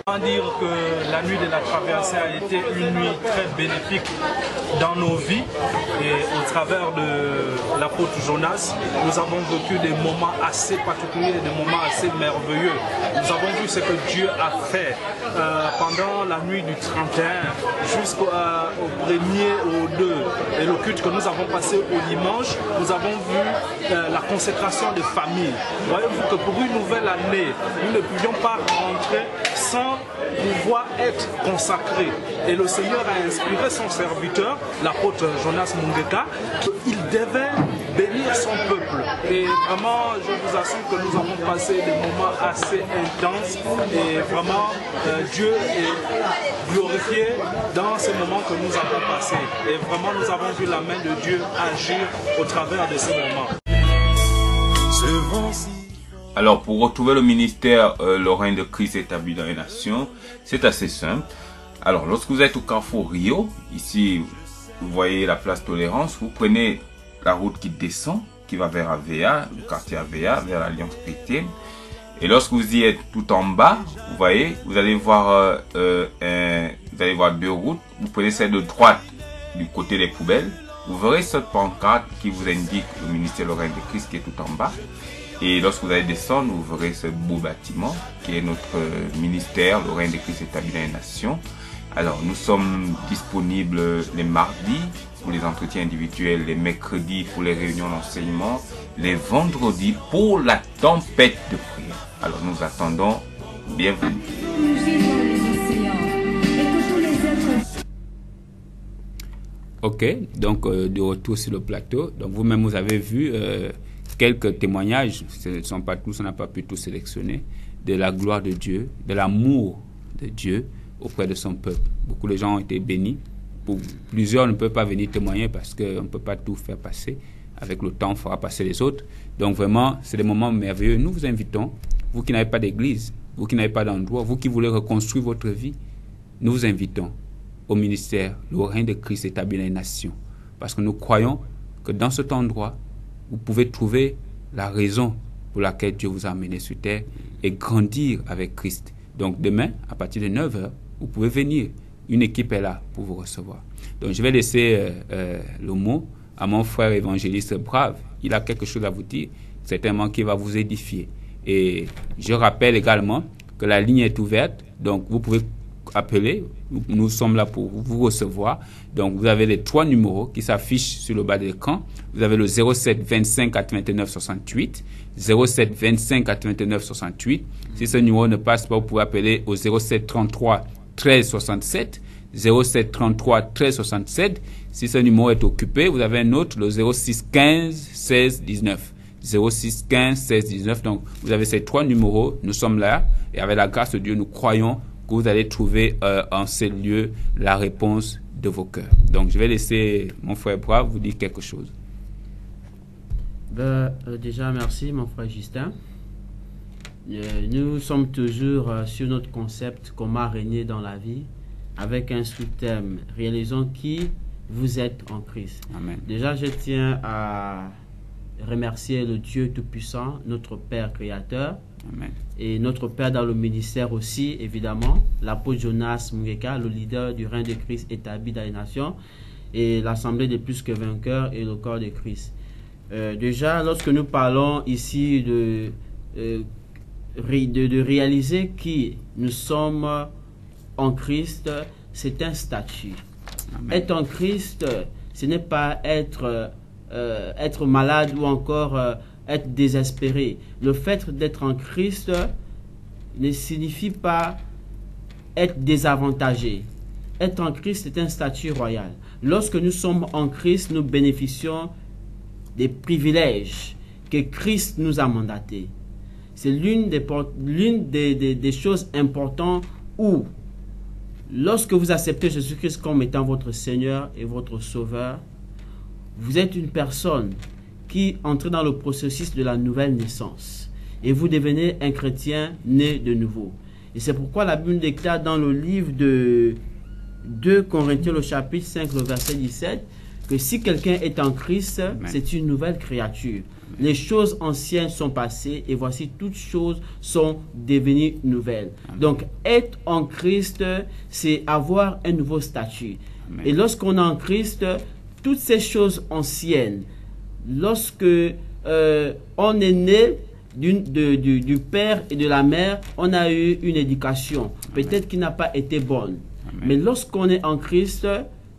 On va dire que la nuit de la traversée a été une nuit très bénéfique dans nos vies et au travers de l'apôtre Jonas, nous avons vécu des moments assez particuliers, des moments assez merveilleux. Nous avons vu ce que Dieu a fait pendant la nuit du 31 jusqu'au 1er, au 2 et le culte que nous avons passé au dimanche, nous avons vu la consécration des familles. Voyez-vous que pour une nouvelle année, nous ne pouvions pas rentrer sans pouvoir être consacrés. Et le Seigneur a inspiré son serviteur, l'apôtre Jonas Mungeka, qu'il devait bénir son peuple. Et vraiment, je vous assure que nous avons passé des moments assez intenses et vraiment Dieu est glorifié dans ces moments que nous avons passés. Et vraiment, nous avons vu la main de Dieu agir au travers de ces moments. Alors, pour retrouver le ministère le règne de Christ établi dans les nations, c'est assez simple. Alors, lorsque vous êtes au Carrefour Rio, ici, vous voyez la place Tolérance, vous prenez la route qui descend, qui va vers Avea, le quartier Avea, vers l'Alliance chrétienne. Et lorsque vous y êtes tout en bas, vous voyez, vous allez voir deux routes. Vous prenez celle de droite du côté des poubelles. Vous verrez cette pancarte qui vous indique le ministère le règne de Christ qui est tout en bas. Et lorsque vous allez descendre, vous verrez ce beau bâtiment qui est notre ministère, le règne de Christ établi dans les nations. Alors, nous sommes disponibles les mardis pour les entretiens individuels, les mercredis pour les réunions d'enseignement, les vendredis pour la tempête de prière. Alors, nous attendons. Bienvenue. Ok, donc de retour sur le plateau. Donc vous-même, vous avez vu quelques témoignages, ce ne sont pas tous, on n'a pas pu tous sélectionner, de la gloire de Dieu, de l'amour de Dieu auprès de son peuple. Beaucoup de gens ont été bénis. Pour plusieurs ne peuvent pas venir témoigner parce qu'on ne peut pas tout faire passer. Avec le temps, on fera passer les autres. Donc vraiment, c'est des moments merveilleux. Nous vous invitons, vous qui n'avez pas d'église, vous qui n'avez pas d'endroit, vous qui voulez reconstruire votre vie, nous vous invitons au ministère, le règne de Christ établi dans les nations. Parce que nous croyons que dans cet endroit, vous pouvez trouver la raison pour laquelle Dieu vous a amené sur terre et grandir avec Christ. Donc demain, à partir de 9h, vous pouvez venir. Une équipe est là pour vous recevoir. Donc je vais laisser le mot à mon frère évangéliste Brave. Il a quelque chose à vous dire, certainement qui va vous édifier. Et je rappelle également que la ligne est ouverte, donc vous pouvez appeler, nous sommes là pour vous recevoir. Donc vous avez les 3 numéros qui s'affichent sur le bas de l'écran. Vous avez le 07 25 89 68, 07 25 89 68. Si ce numéro ne passe pas, vous pouvez appeler au 07 33 13 67, 07 33 13 67. Si ce numéro est occupé, vous avez un autre, le 06 15 16 19. 06 15 16 19. Donc vous avez ces 3 numéros, nous sommes là et avec la grâce de Dieu, nous croyons que vous allez trouver en ces lieux la réponse de vos cœurs. Donc je vais laisser mon frère Brave vous dire quelque chose. Déjà merci mon frère Justin. Nous sommes toujours sur notre concept comment régner dans la vie avec un sous-thème réalisons qui vous êtes en Christ. Amen. Déjà je tiens à remercier le Dieu Tout-Puissant, notre Père Créateur. Amen. Et notre Père dans le ministère aussi, évidemment, l'apôtre Jonas Mungeka, le leader du règne de Christ établi dans les nations, et l'Assemblée des plus que vainqueurs et le corps de Christ. Déjà, lorsque nous parlons ici de réaliser qui nous sommes en Christ, c'est un statut. Amen. Être en Christ, ce n'est pas être malade ou encore être désespéré. Le fait d'être en Christ ne signifie pas être désavantagé. être en Christ est un statut royal. Lorsque nous sommes en Christ, nous bénéficions des privilèges que Christ nous a mandatés. C'est l'une des choses importantes où, lorsque vous acceptez Jésus-Christ comme étant votre Seigneur et votre Sauveur, vous êtes une personne qui entre dans le processus de la nouvelle naissance. Et vous devenez un chrétien né de nouveau. Et c'est pourquoi la Bible déclare dans le livre de 2 Corinthiens, le chapitre 5, le verset 17, que si quelqu'un est en Christ, c'est une nouvelle créature. Les choses anciennes sont passées et voici toutes choses sont devenues nouvelles. Amen. Donc, être en Christ, c'est avoir un nouveau statut. Amen. Et lorsqu'on est en Christ, toutes ces choses anciennes, lorsque on est né du père et de la mère, on a eu une éducation, peut-être qui n'a pas été bonne. Amen. Mais lorsqu'on est en Christ,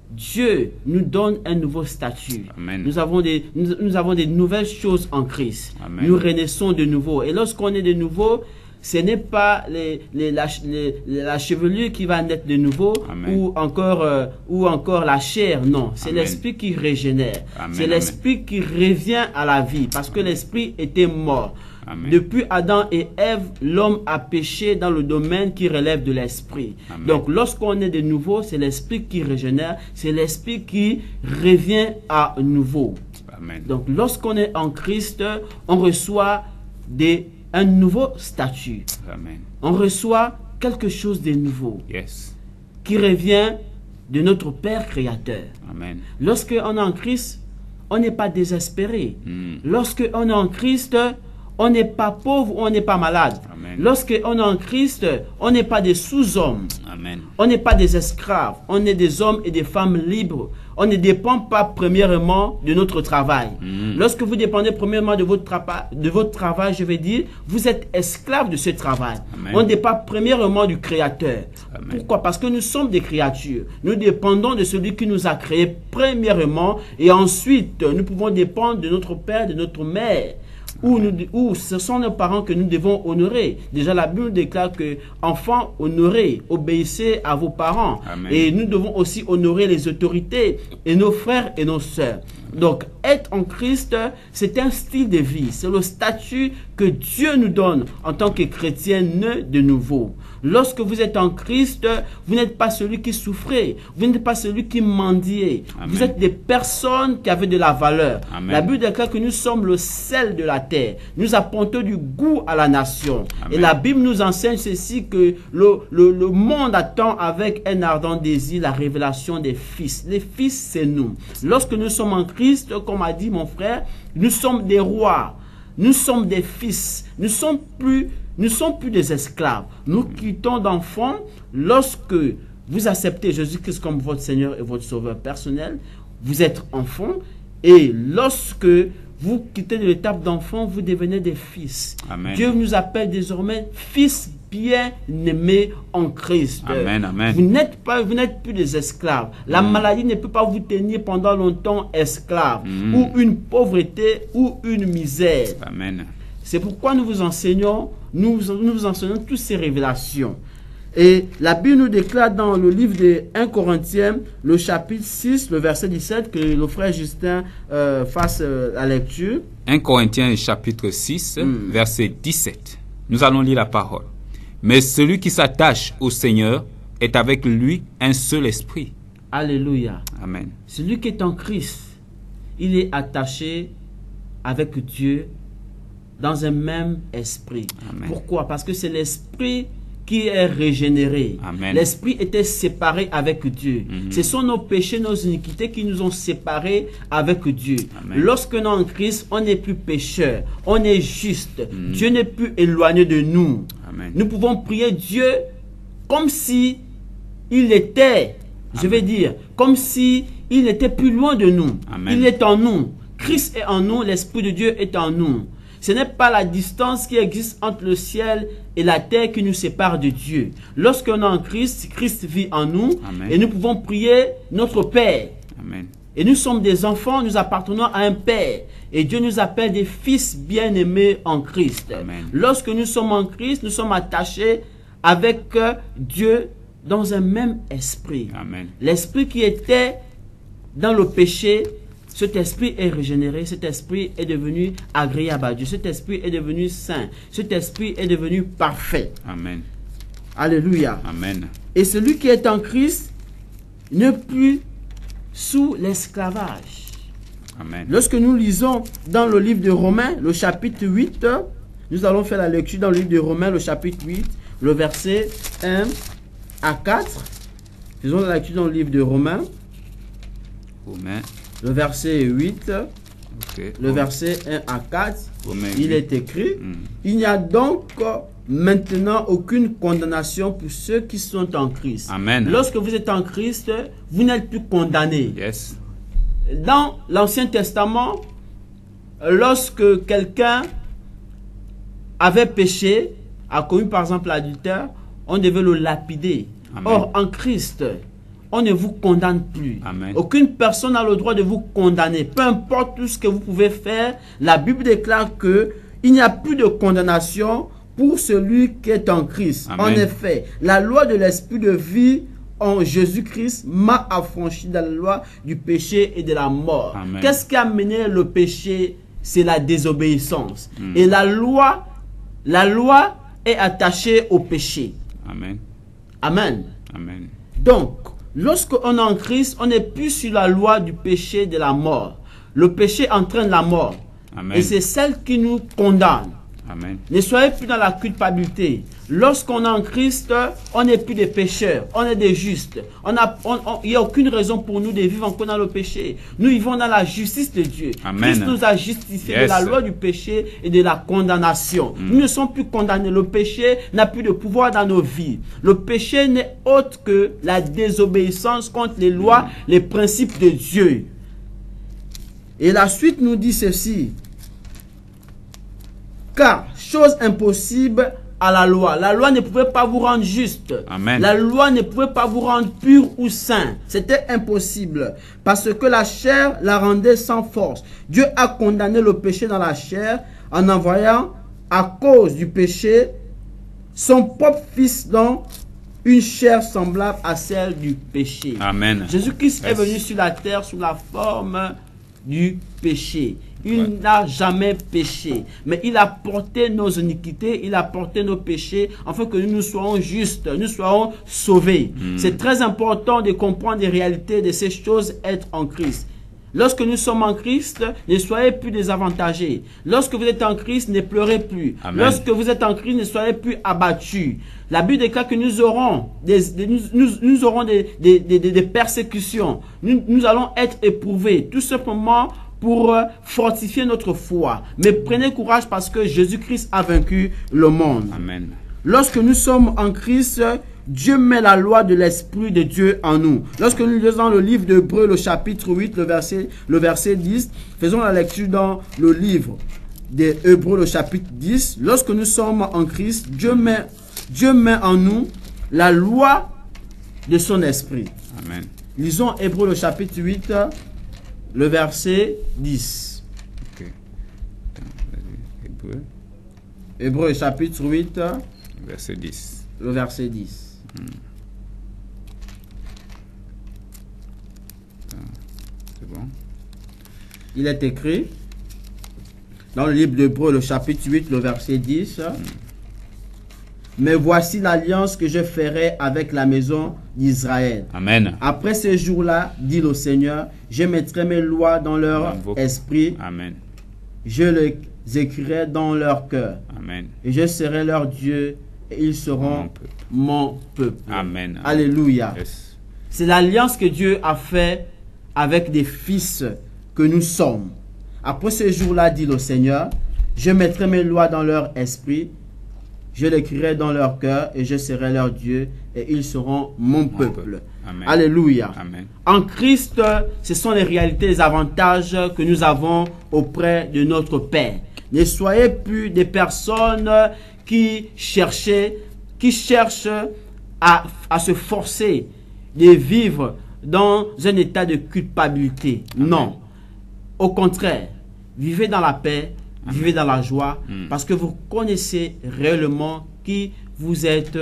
Dieu nous donne un nouveau statut. Amen. Nous avons des nouvelles choses en Christ. Amen. Nous renaissons de nouveau. Et lorsqu'on est de nouveau, ce n'est pas la chevelure qui va naître de nouveau ou encore la chair. Non, c'est l'esprit qui régénère. C'est l'esprit qui revient à la vie parce que l'esprit était mort. Amen. Depuis Adam et Ève, l'homme a péché dans le domaine qui relève de l'esprit. Donc, lorsqu'on est de nouveau, c'est l'esprit qui régénère, c'est l'esprit qui revient à nouveau. Amen. Donc, lorsqu'on est en Christ, on reçoit un nouveau statut. Amen. On reçoit quelque chose de nouveau qui revient de notre Père Créateur. Lorsqu'on est en Christ, on n'est pas désespéré. Lorsqu'on est en Christ, on n'est pas pauvre, on n'est pas malade. Lorsqu'on est en Christ, on n'est pas des sous-hommes. On n'est pas des esclaves. On est des hommes et des femmes libres. On ne dépend pas premièrement de notre travail. Lorsque vous dépendez premièrement de votre travail, je vais dire, vous êtes esclave de ce travail. On ne dépend pas premièrement du Créateur. Pourquoi? Parce que nous sommes des créatures. Nous dépendons de celui qui nous a créés premièrement et ensuite nous pouvons dépendre de notre père, de notre mère. Ou ce sont nos parents que nous devons honorer. Déjà, la Bible déclare que enfants, honorez, obéissez à vos parents. Amen. Et nous devons aussi honorer les autorités et nos frères et nos sœurs. Donc, être en Christ, c'est un style de vie. C'est le statut que Dieu nous donne en tant que chrétien né de nouveau. Lorsque vous êtes en Christ, vous n'êtes pas celui qui souffrait. Vous n'êtes pas celui qui mendiait. Vous êtes des personnes qui avaient de la valeur. Amen. La Bible déclare que nous sommes le sel de la terre. Nous apportons du goût à la nation. Amen. Et la Bible nous enseigne ceci, que le monde attend avec un ardent désir la révélation des fils. Les fils, c'est nous. Lorsque nous sommes en Christ, comme a dit mon frère, nous sommes des rois. Nous sommes des fils. Nous ne sommes plus des esclaves. Nous quittons d'enfants. Lorsque vous acceptez Jésus-Christ comme votre Seigneur et votre Sauveur personnel, vous êtes enfant. Et lorsque vous quittez de l'étape d'enfant, vous devenez des fils. Amen. Dieu nous appelle désormais fils bien-aimés en Christ. Amen, amen. Vous n'êtes plus des esclaves. La maladie ne peut pas vous tenir pendant longtemps esclave, ou une pauvreté, ou une misère. Amen. C'est pourquoi nous vous enseignons, toutes ces révélations. Et la Bible nous déclare dans le livre de 1 Corinthiens, le chapitre 6, le verset 17, que le frère Justin fasse la lecture. 1 Corinthiens chapitre 6, verset 17. Nous allons lire la parole. Mais celui qui s'attache au Seigneur est avec lui un seul esprit. Alléluia. Amen. Celui qui est en Christ, il est attaché avec Dieu dans un même esprit. Amen. Pourquoi? Parce que c'est l'esprit qui est régénéré. L'esprit était séparé avec Dieu. Ce sont nos péchés, nos iniquités qui nous ont séparés avec Dieu. Lorsque nous sommes en Christ, on n'est plus pécheur, on est juste. Dieu n'est plus éloigné de nous. Nous pouvons prier Dieu comme si il était, je vais dire, comme si il était plus loin de nous. Il est en nous. Christ est en nous, l'Esprit de Dieu est en nous. Ce n'est pas la distance qui existe entre le ciel et la terre qui nous sépare de Dieu. Lorsqu'on est en Christ, Christ vit en nous. Et nous pouvons prier notre Père. Amen. Et nous sommes des enfants, nous appartenons à un Père. Et Dieu nous appelle des fils bien-aimés en Christ. Amen. Lorsque nous sommes en Christ, nous sommes attachés avec Dieu dans un même esprit. Amen. L'esprit qui était dans le péché, cet esprit est régénéré, cet esprit est devenu agréable à Dieu, cet esprit est devenu saint, cet esprit est devenu parfait. Amen. Alléluia. Amen. Et celui qui est en Christ n'est plus sous l'esclavage. Amen. Lorsque nous lisons dans le livre de Romains, le chapitre 8, nous allons faire la lecture dans le livre de Romains, le chapitre 8, le verset 1 à 4. Faisons la lecture dans le livre de Romains. Romains. Le verset 8, Okay. le verset 1 à 4, Romains il 8. est écrit, il n'y a donc maintenant aucune condamnation pour ceux qui sont en Christ. Amen. Lorsque vous êtes en Christ, vous n'êtes plus condamné. Yes. Dans l'Ancien Testament, lorsque quelqu'un avait péché, a commis par exemple l'adultère, on devait le lapider. Amen. Or, en Christ, on ne vous condamne plus. Amen. Aucune personne n'a le droit de vous condamner. Peu importe tout ce que vous pouvez faire, la Bible déclare que il n'y a plus de condamnation pour celui qui est en Christ. Amen. En effet, la loi de l'esprit de vie en Jésus-Christ m'a affranchi de la loi du péché et de la mort. Amen. Qu'est-ce qui a mené le péché? C'est la désobéissance. Et la loi est attachée au péché. Amen. Amen. Amen. Donc, lorsque on est en Christ, on n'est plus sur la loi du péché et de la mort. Le péché entraîne la mort. Amen. Et c'est celle qui nous condamne. Amen. Ne soyez plus dans la culpabilité. Lorsqu'on est en Christ, on n'est plus des pécheurs, on est des justes. Il n'y a aucune raison pour nous de vivre encore dans le péché. Nous vivons dans la justice de Dieu. Amen. Christ nous a justifiés de Yes. la loi du péché et de la condamnation. Nous ne sommes plus condamnés. Le péché n'a plus de pouvoir dans nos vies. Le péché n'est autre que la désobéissance contre les lois, les principes de Dieu. Et la suite nous dit ceci. Car, chose impossible à la loi ne pouvait pas vous rendre juste. Amen. La loi ne pouvait pas vous rendre pur ou saint. C'était impossible. Parce que la chair la rendait sans force. Dieu a condamné le péché dans la chair en envoyant, à cause du péché, son propre fils dans une chair semblable à celle du péché. Amen. Jésus-Christ est Yes. venu sur la terre sous la forme du péché. Il n'a jamais péché, mais il a porté nos iniquités, il a porté nos péchés, afin que nous soyons justes, nous soyons sauvés. C'est très important de comprendre les réalités de ces choses, être en Christ. Lorsque nous sommes en Christ, ne soyez plus désavantagés. Lorsque vous êtes en Christ, ne pleurez plus. Amen. Lorsque vous êtes en Christ, ne soyez plus abattus. La Bible déclare que nous aurons des persécutions. Nous allons être éprouvés, tout simplement pour fortifier notre foi. Mais prenez courage parce que Jésus-Christ a vaincu le monde. Amen. Lorsque nous sommes en Christ, Dieu met la loi de l'Esprit de Dieu en nous. Lorsque nous lisons le livre d'Hébreux, le chapitre 8, le verset 10, faisons la lecture dans le livre d'Hébreux, le chapitre 10. Lorsque nous sommes en Christ, Dieu met en nous la loi de son Esprit. Amen. Lisons Hébreux, le chapitre 8, le verset 10. Ok. Hébreux, Hébreux, chapitre 8, verset 10. le verset 10. C'est bon? Il est écrit dans le livre d'Hébreux, le chapitre 8, le verset 10. Mais voici l'alliance que je ferai avec la maison d'Israël. Amen. Après ces jours-là, dit le Seigneur, je mettrai mes lois dans leur Dans vos- esprit, Amen. je les écrirai dans leur cœur, Amen. et je serai leur Dieu, et ils seront Mon peuple. mon peuple. Amen. Alléluia. Yes. C'est l'alliance que Dieu a fait avec des fils que nous sommes. Après ce jour-là, dit le Seigneur, je mettrai mes lois dans leur esprit, je l'écrirai dans leur cœur, et je serai leur Dieu, et ils seront mon peuple. Amen. Alléluia. Amen. En Christ, ce sont les réalités, les avantages que nous avons auprès de notre Père. Ne soyez plus des personnes qui cherchent à se forcer de vivre dans un état de culpabilité. Amen. Non. Au contraire, vivez dans la paix, vivez dans la joie, parce que vous connaissez réellement qui vous êtes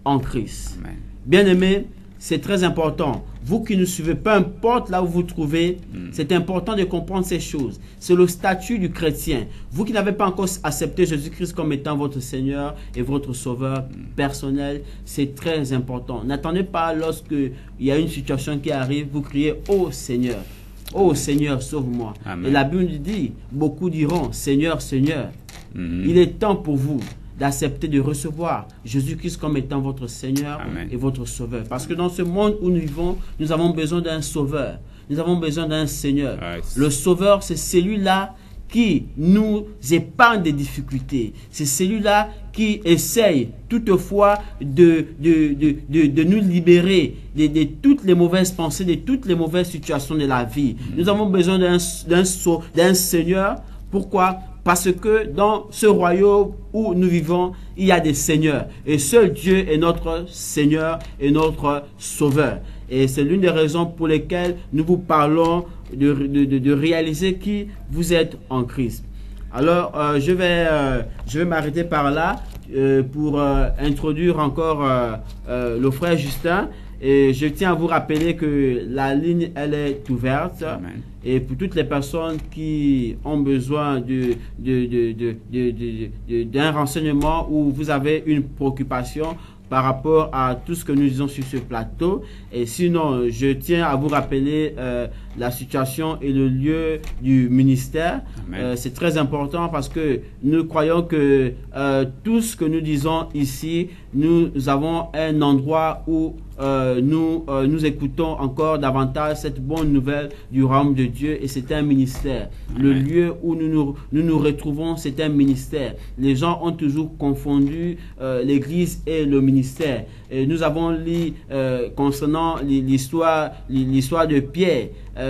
en Christ. Amen. Bien-aimés, c'est très important. Vous qui nous suivez, peu importe là où vous vous trouvez, c'est important de comprendre ces choses. C'est le statut du chrétien. Vous qui n'avez pas encore accepté Jésus-Christ comme étant votre Seigneur et votre Sauveur personnel, c'est très important. N'attendez pas lorsqu'il y a une situation qui arrive, vous criez « Oh Seigneur ». Oh Seigneur, sauve-moi. Et la Bible dit, beaucoup diront, Seigneur, Seigneur. Il est temps pour vous d'accepter de recevoir Jésus-Christ comme étant votre Seigneur et votre Sauveur. Parce que dans ce monde où nous vivons, nous avons besoin d'un Sauveur. Nous avons besoin d'un Seigneur. Le Sauveur, c'est celui-là qui nous épargne des difficultés. C'est celui-là qui essaye toutefois de nous libérer de toutes les mauvaises pensées, de toutes les mauvaises situations de la vie. Nous avons besoin d'un Seigneur. Pourquoi? Parce que dans ce royaume où nous vivons, il y a des seigneurs. Et seul Dieu est notre Seigneur et notre Sauveur. Et c'est l'une des raisons pour lesquelles nous vous parlons de réaliser qui vous êtes en Christ. Alors, je vais m'arrêter par là pour introduire encore le frère Justin. Et je tiens à vous rappeler que la ligne, elle est ouverte. Amen. Et pour toutes les personnes qui ont besoin d'un renseignement ou vous avez une préoccupation par rapport à tout ce que nous disons sur ce plateau. Et sinon, je tiens à vous rappeler la situation et le lieu du ministère. C'est très important parce que nous croyons que tout ce que nous disons ici, nous avons un endroit où nous écoutons encore davantage cette bonne nouvelle du royaume de Dieu, et c'est un ministère. Amen. Le lieu où nous retrouvons, c'est un ministère. Les gens ont toujours confondu l'église et le ministère. Et nous avons lu concernant l'histoire de Pierre.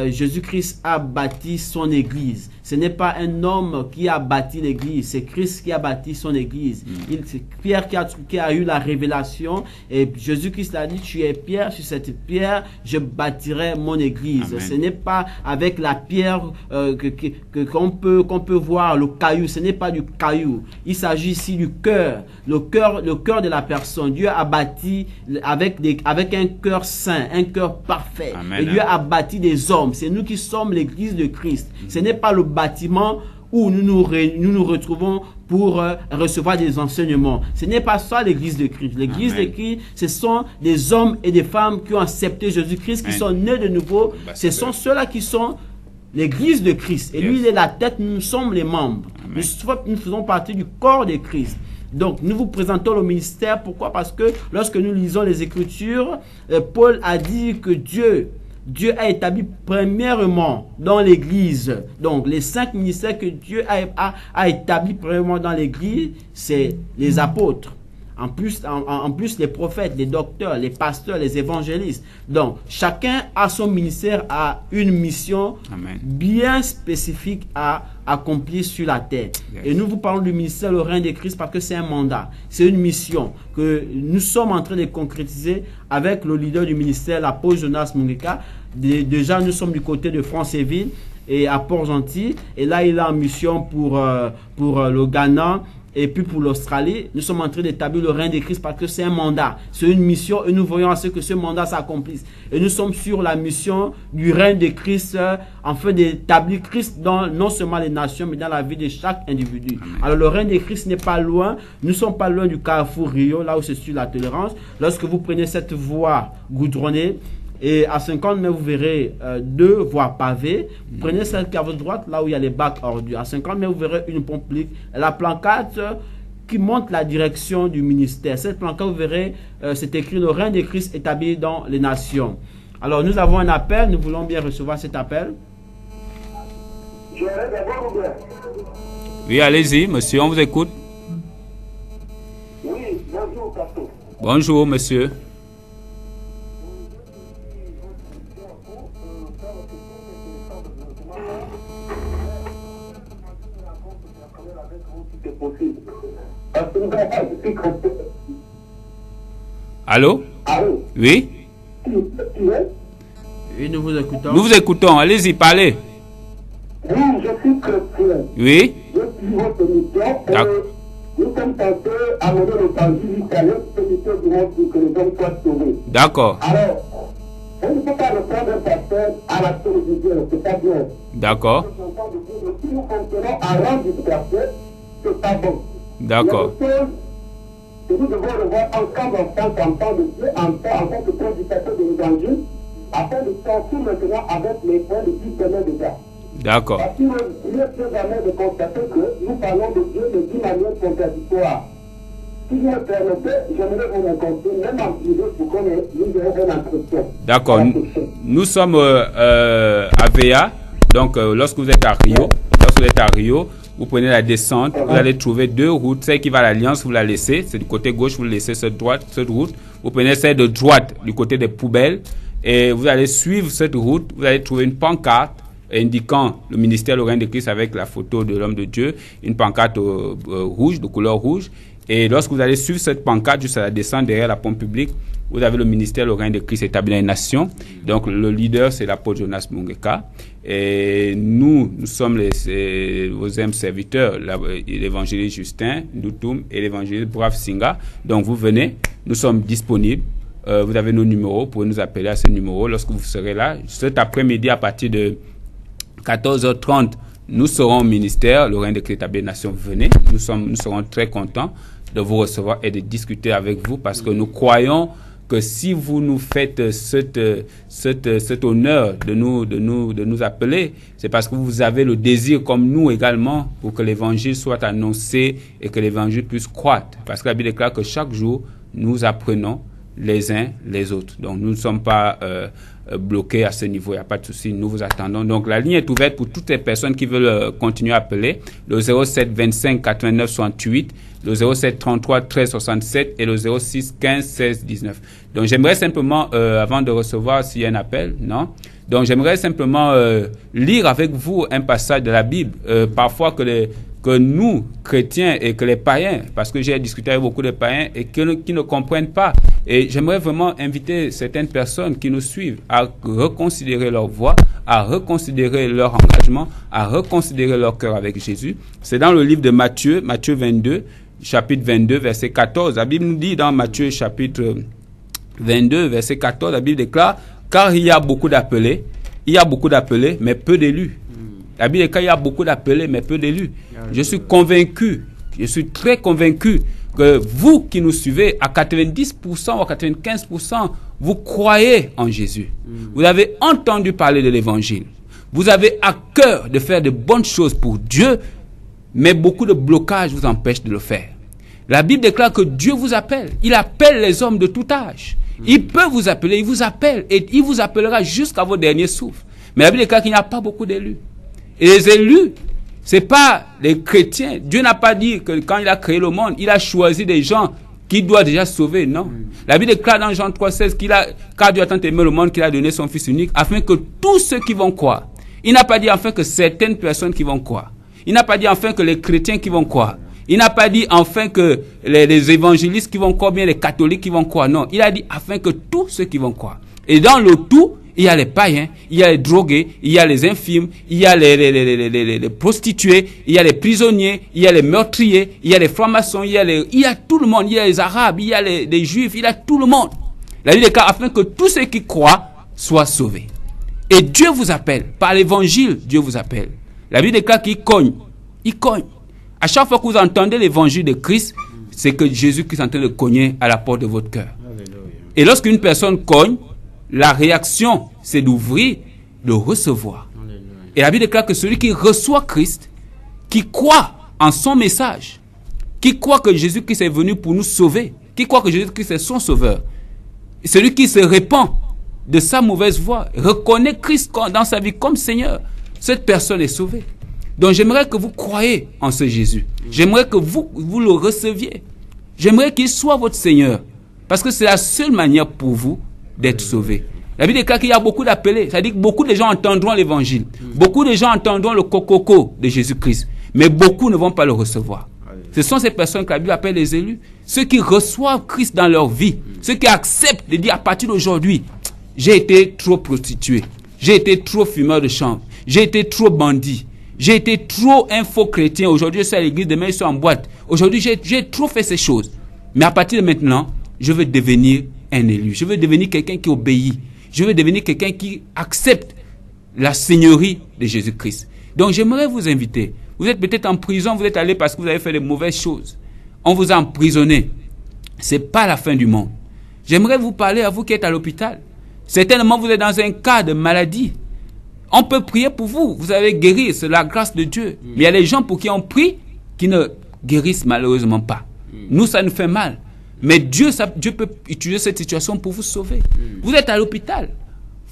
Jésus-Christ a bâti son église. Ce n'est pas un homme qui a bâti l'église, c'est Christ qui a bâti son église. C'est Pierre qui a eu la révélation, et Jésus-Christ a dit, tu es Pierre, sur cette pierre je bâtirai mon église. Amen. Ce n'est pas avec la pierre qu'on peut voir le caillou, ce n'est pas du caillou. Il s'agit ici du cœur, le cœur de la personne. Dieu a bâti avec un cœur saint, un cœur parfait. Amen. Et Dieu a bâti des hommes. C'est nous qui sommes l'église de Christ. Ce n'est pas le bâtiment où nous nous retrouvons pour recevoir des enseignements. Ce n'est pas ça l'église de Christ. L'église de Christ, ce sont des hommes et des femmes qui ont accepté Jésus-Christ, qui sont nés de nouveau. Ce sont ceux-là qui sont l'église de Christ. Et lui, il est la tête, nous sommes les membres. Nous faisons partie du corps de Christ. Donc, nous vous présentons le ministère. Pourquoi? Parce que lorsque nous lisons les Écritures, Paul a dit que Dieu a établi premièrement dans l'église. Donc, les 5 ministères que Dieu a établis premièrement dans l'église, c'est les apôtres. En plus, les prophètes, les docteurs, les pasteurs, les évangélistes. Donc, chacun a son ministère, a une mission bien spécifique à accomplir sur la terre. Et nous vous parlons du ministère le règne de Christ parce que c'est un mandat, c'est une mission que nous sommes en train de concrétiser avec le leader du ministère, l'apôtre Jonas Mungeka. Déjà, nous sommes du côté de Franceville et à Port-Gentil. Et là, il est en mission pour le Ghana. Et puis pour l'Australie, nous sommes en train d'établir le règne de Christ parce que c'est un mandat, c'est une mission, et nous voyons à ce que ce mandat s'accomplisse. Et nous sommes sur la mission du règne de Christ, afin d'établir Christ dans non seulement les nations, mais dans la vie de chaque individu. Amen. Alors le règne de Christ n'est pas loin, nous ne sommes pas loin du carrefour Rio, là où se situe la tolérance. Lorsque vous prenez cette voie goudronnée, et à 50 mètres, vous verrez 2 voies pavées. Vous prenez celle qui est à votre droite, là où il y a les bacs ordures. À 50 mètres, vous verrez une pompe publique. La pancarte qui montre la direction du ministère. Cette pancarte, vous verrez, c'est écrit le règne de Christ établi dans les nations. Alors, nous avons un appel. Nous voulons bien recevoir cet appel. Oui, allez-y, monsieur, on vous écoute. Oui, bonjour, pasteur. Bonjour, monsieur. Allô? Allô? Oui? Oui, nous vous écoutons. Nous vous écoutons, allez-y, parlez. Oui, je suis chrétien. Oui? Je suis votre mission. nous sommes censés amener l'évangile jusqu'à l'extrémité du monde pour que les hommes soient sauvés. D'accord. Alors, on ne peut pas reprendre un pasteur à la télévision, c'est pas bien. D'accord. Si nous continuons à rendre dispersés, c'est pas bon. D'accord. Que nous devons revoir encore en tant qu'enfant de Dieu, en tant que prédicateur de l'évangile, afin de sortir maintenant avec les points de Dieu déjà. D'accord. Parce qu'il est très amer de constater que nous parlons de Dieu de 10 manières contradictoires. Si vous me permettez, j'aimerais vous rencontrer, même en privé, pour qu'on ait un entretien. D'accord. Nous sommes à VA. Donc, lorsque vous êtes à Rio, vous prenez la descente, vous allez trouver 2 routes. Celle qui va à l'Alliance, vous la laissez. C'est du côté gauche, vous laissez cette route. Vous prenez celle de droite, du côté des poubelles. Et vous allez suivre cette route. Vous allez trouver une pancarte indiquant le ministère Lorrain de Christ avec la photo de l'homme de Dieu. Une pancarte rouge, de couleur rouge. Et lorsque vous allez suivre cette pancarte juste à la descente derrière la pompe publique, vous avez le ministère Lorrain de Christ établi dans les nations. Donc le leader, c'est l'apôtre Jonas Mungeka. Et nous sommes vos âmes serviteurs, l'évangéliste Justin Ndoutoum et l'évangéliste Brave Singa. Donc vous venez, nous sommes disponibles. Vous avez nos numéros, vous pouvez nous appeler à ce numéro lorsque vous serez là. Cet après-midi, à partir de 14h30, nous serons au ministère Lorrain de Christ établi dans les nations. Venez, nous serons très contents de vous recevoir et de discuter avec vous parce que nous croyons que si vous nous faites cet honneur de nous appeler, c'est parce que vous avez le désir comme nous également pour que l'évangile soit annoncé et que l'évangile puisse croître. Parce que la Bible déclare que chaque jour, nous apprenons les uns les autres. Donc nous ne sommes pas bloqués à ce niveau, il n'y a pas de souci, nous vous attendons. Donc la ligne est ouverte pour toutes les personnes qui veulent continuer à appeler, le 07 25 89 68, le 07 33 13 67 et le 06 15 16 19. Donc j'aimerais simplement, avant de recevoir s'il y a un appel, non? Donc j'aimerais simplement lire avec vous un passage de la Bible, parfois que nous, chrétiens et que les païens, parce que j'ai discuté avec beaucoup de païens et qui ne comprennent pas. Et j'aimerais vraiment inviter certaines personnes qui nous suivent à reconsidérer leur voix, à reconsidérer leur engagement, à reconsidérer leur cœur avec Jésus. C'est dans le livre de Matthieu 22, chapitre 22, verset 14. La Bible nous dit dans Matthieu chapitre 22, verset 14, la Bible déclare, car il y a beaucoup d'appelés, mais peu d'élus. La Bible déclare qu'il y a beaucoup d'appelés, mais peu d'élus. Je suis très convaincu que vous qui nous suivez, à 90% ou à 95%, vous croyez en Jésus. Vous avez entendu parler de l'évangile. Vous avez à cœur de faire de bonnes choses pour Dieu, mais beaucoup de blocages vous empêchent de le faire. La Bible déclare que Dieu vous appelle. Il appelle les hommes de tout âge. Il peut vous appeler, il vous appelle, et il vous appellera jusqu'à vos derniers souffles. Mais la Bible déclare qu'il n'y a pas beaucoup d'élus. Et les élus, c'est pas les chrétiens. Dieu n'a pas dit que quand il a créé le monde, il a choisi des gens qu'il doit déjà sauver, non. La Bible déclare dans Jean 3,16 car Dieu a tant aimé le monde qu'il a donné son Fils unique, afin que tous ceux qui vont croire. Il n'a pas dit enfin que certaines personnes qui vont croire. Il n'a pas dit enfin que les chrétiens qui vont croire. Il n'a pas dit enfin que les évangélistes qui vont croire, bien les catholiques qui vont croire. Non, il a dit afin que tous ceux qui vont croire. Et dans le tout, il y a les païens, il y a les drogués, il y a les infirmes, il y a les prostituées, il y a les prisonniers, il y a les meurtriers, il y a les francs-maçons, il y a tout le monde, il y a les arabes, il y a les juifs, il y a tout le monde. La Bible déclare afin que tous ceux qui croient soient sauvés. Et Dieu vous appelle, par l'évangile, Dieu vous appelle. La Bible déclare qu'il cogne. Il cogne. À chaque fois que vous entendez l'évangile de Christ, c'est que Jésus-Christ est en train de cogner à la porte de votre cœur. Et lorsqu'une personne cogne, la réaction, c'est d'ouvrir, de recevoir. Et la Bible déclare que celui qui reçoit Christ, qui croit en son message, qui croit que Jésus-Christ est venu pour nous sauver, qui croit que Jésus-Christ est son sauveur, celui qui se répand de sa mauvaise voie, reconnaît Christ dans sa vie comme Seigneur, cette personne est sauvée. Donc j'aimerais que vous croyiez en ce Jésus. J'aimerais que vous le receviez. J'aimerais qu'il soit votre Seigneur. Parce que c'est la seule manière pour vous d'être sauvé. La Bible déclare qu'il y a beaucoup d'appelés. C'est-à-dire que beaucoup de gens entendront l'évangile. Beaucoup de gens entendront le coco de Jésus-Christ. Mais beaucoup ne vont pas le recevoir. Ce sont ces personnes que la Bible appelle les élus. Ceux qui reçoivent Christ dans leur vie. Ceux qui acceptent de dire à partir d'aujourd'hui, j'ai été trop prostitué. J'ai été trop fumeur de chanvre. J'ai été trop bandit. J'ai été trop un faux chrétien. Aujourd'hui, je suis à l'église, demain, je suis en boîte. Aujourd'hui, j'ai trop fait ces choses. Mais à partir de maintenant, je veux devenir un élu. Je veux devenir quelqu'un qui obéit. Je veux devenir quelqu'un qui accepte la seigneurie de Jésus-Christ. Donc, j'aimerais vous inviter. Vous êtes peut-être en prison, vous êtes allé parce que vous avez fait de mauvaises choses. On vous a emprisonné. Ce n'est pas la fin du monde. J'aimerais vous parler à vous qui êtes à l'hôpital. Certainement, vous êtes dans un cas de maladie. On peut prier pour vous. Vous avez guéri, c'est la grâce de Dieu. Mais il y a des gens pour qui on prie qui ne guérissent malheureusement pas. Nous, ça nous fait mal. Mais Dieu peut utiliser cette situation pour vous sauver. Vous êtes à l'hôpital.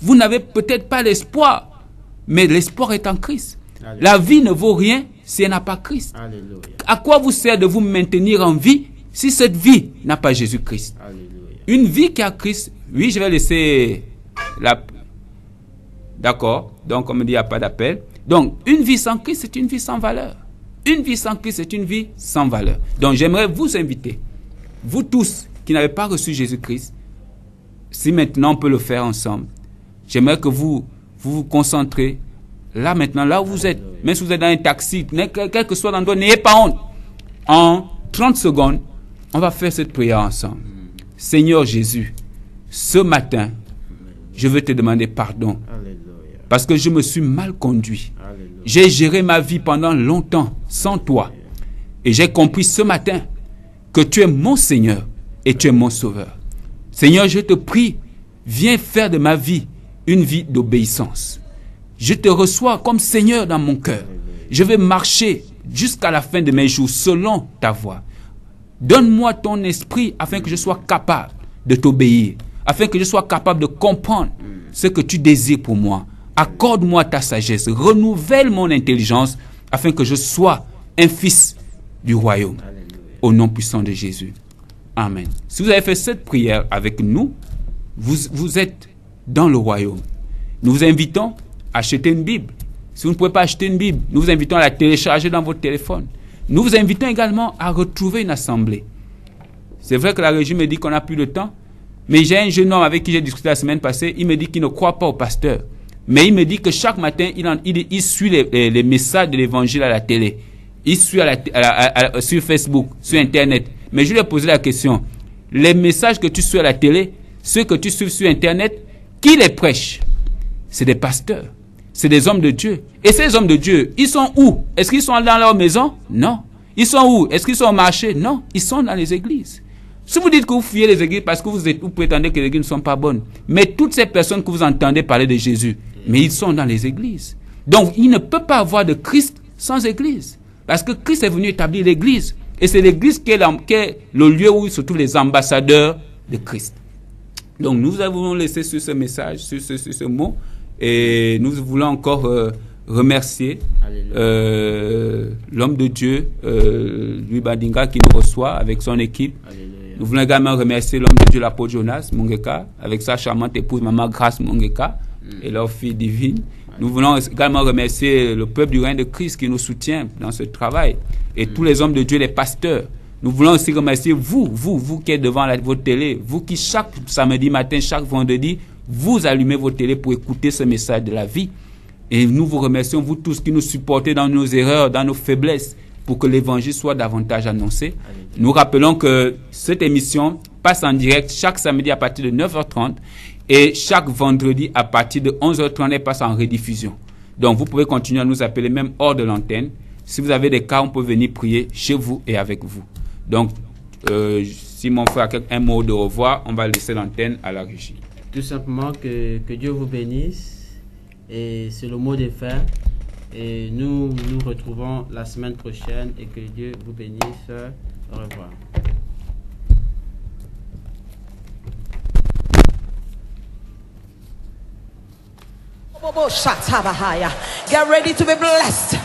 Vous n'avez peut-être pas l'espoir, mais l'espoir est en Christ. Alléluia. La vie ne vaut rien si elle n'a pas Christ. Alléluia. À quoi vous sert de vous maintenir en vie si cette vie n'a pas Jésus-Christ? Une vie qui a Christ, oui, je vais laisser la... D'accord, donc comme on dit, il n'y a pas d'appel. Donc, une vie sans Christ, c'est une vie sans valeur. Une vie sans Christ, c'est une vie sans valeur. Donc, j'aimerais vous inviter, vous tous qui n'avez pas reçu Jésus-Christ, si maintenant on peut le faire ensemble, j'aimerais que vous vous concentrez là maintenant, là où vous êtes. Même si vous êtes dans un taxi, quel que soit l'endroit, n'ayez pas honte. En 30 secondes, on va faire cette prière ensemble. Seigneur Jésus, ce matin, je veux te demander pardon. Parce que je me suis mal conduit. J'ai géré ma vie pendant longtemps sans toi. Et j'ai compris ce matin que tu es mon Seigneur et tu es mon Sauveur. Seigneur, je te prie, viens faire de ma vie une vie d'obéissance. Je te reçois comme Seigneur dans mon cœur. Je vais marcher jusqu'à la fin de mes jours selon ta voie. Donne-moi ton esprit afin que je sois capable de t'obéir, afin que je sois capable de comprendre ce que tu désires pour moi. Accorde-moi ta sagesse, renouvelle mon intelligence afin que je sois un fils du royaume. Au nom puissant de Jésus. Amen. Si vous avez fait cette prière avec nous, vous êtes dans le royaume. Nous vous invitons à acheter une Bible. Si vous ne pouvez pas acheter une Bible, nous vous invitons à la télécharger dans votre téléphone. Nous vous invitons également à retrouver une assemblée. C'est vrai que la régie me dit qu'on n'a plus de temps, mais j'ai un jeune homme avec qui j'ai discuté la semaine passée, il me dit qu'il ne croit pas au pasteur. Mais il me dit que chaque matin, il suit les messages de l'évangile à la télé. Il suit sur Facebook, sur Internet. Mais je lui ai posé la question, les messages que tu suis à la télé, ceux que tu suis sur Internet, qui les prêche? C'est des pasteurs. C'est des hommes de Dieu. Et ces hommes de Dieu, ils sont où? Est-ce qu'ils sont dans leur maison? Non. Ils sont où? Est-ce qu'ils sont au marché? Non. Ils sont dans les églises. Si vous dites que vous fuyez les églises parce que vous prétendez que les églises ne sont pas bonnes, mais toutes ces personnes que vous entendez parler de Jésus, mais ils sont dans les églises. Donc, il ne peut pas avoir de Christ sans église. Parce que Christ est venu établir l'église. Et c'est l'église qui est le lieu où se trouvent les ambassadeurs de Christ. Donc, nous avons laissé sur ce message, sur ce mot. Et nous voulons encore remercier l'homme de Dieu, Louis Badinga, qui nous reçoit avec son équipe. Alléluia. Nous voulons également remercier l'homme de Dieu, l'apôtre Jonas Mungeka, avec sa charmante épouse, Maman Grâce Mungeka, et leur fille divine. Nous voulons également remercier le peuple du règne de Christ qui nous soutient dans ce travail, et tous les hommes de Dieu, les pasteurs. Nous voulons aussi remercier vous qui êtes devant votre télé, vous qui chaque samedi matin, chaque vendredi, vous allumez vos télé pour écouter ce message de la vie. Et nous vous remercions, vous tous qui nous supportez dans nos erreurs, dans nos faiblesses, pour que l'évangile soit davantage annoncé. Nous rappelons que cette émission passe en direct chaque samedi à partir de 9h30 et chaque vendredi à partir de 11h30, elle passe en rediffusion. Donc vous pouvez continuer à nous appeler même hors de l'antenne. Si vous avez des cas, on peut venir prier chez vous et avec vous. Donc, si mon frère a un mot de revoir, on va laisser l'antenne à la régie. Tout simplement que Dieu vous bénisse. Et c'est le mot de fin. Et nous nous retrouvons la semaine prochaine et que Dieu vous bénisse. Au revoir. Get ready to be blessed.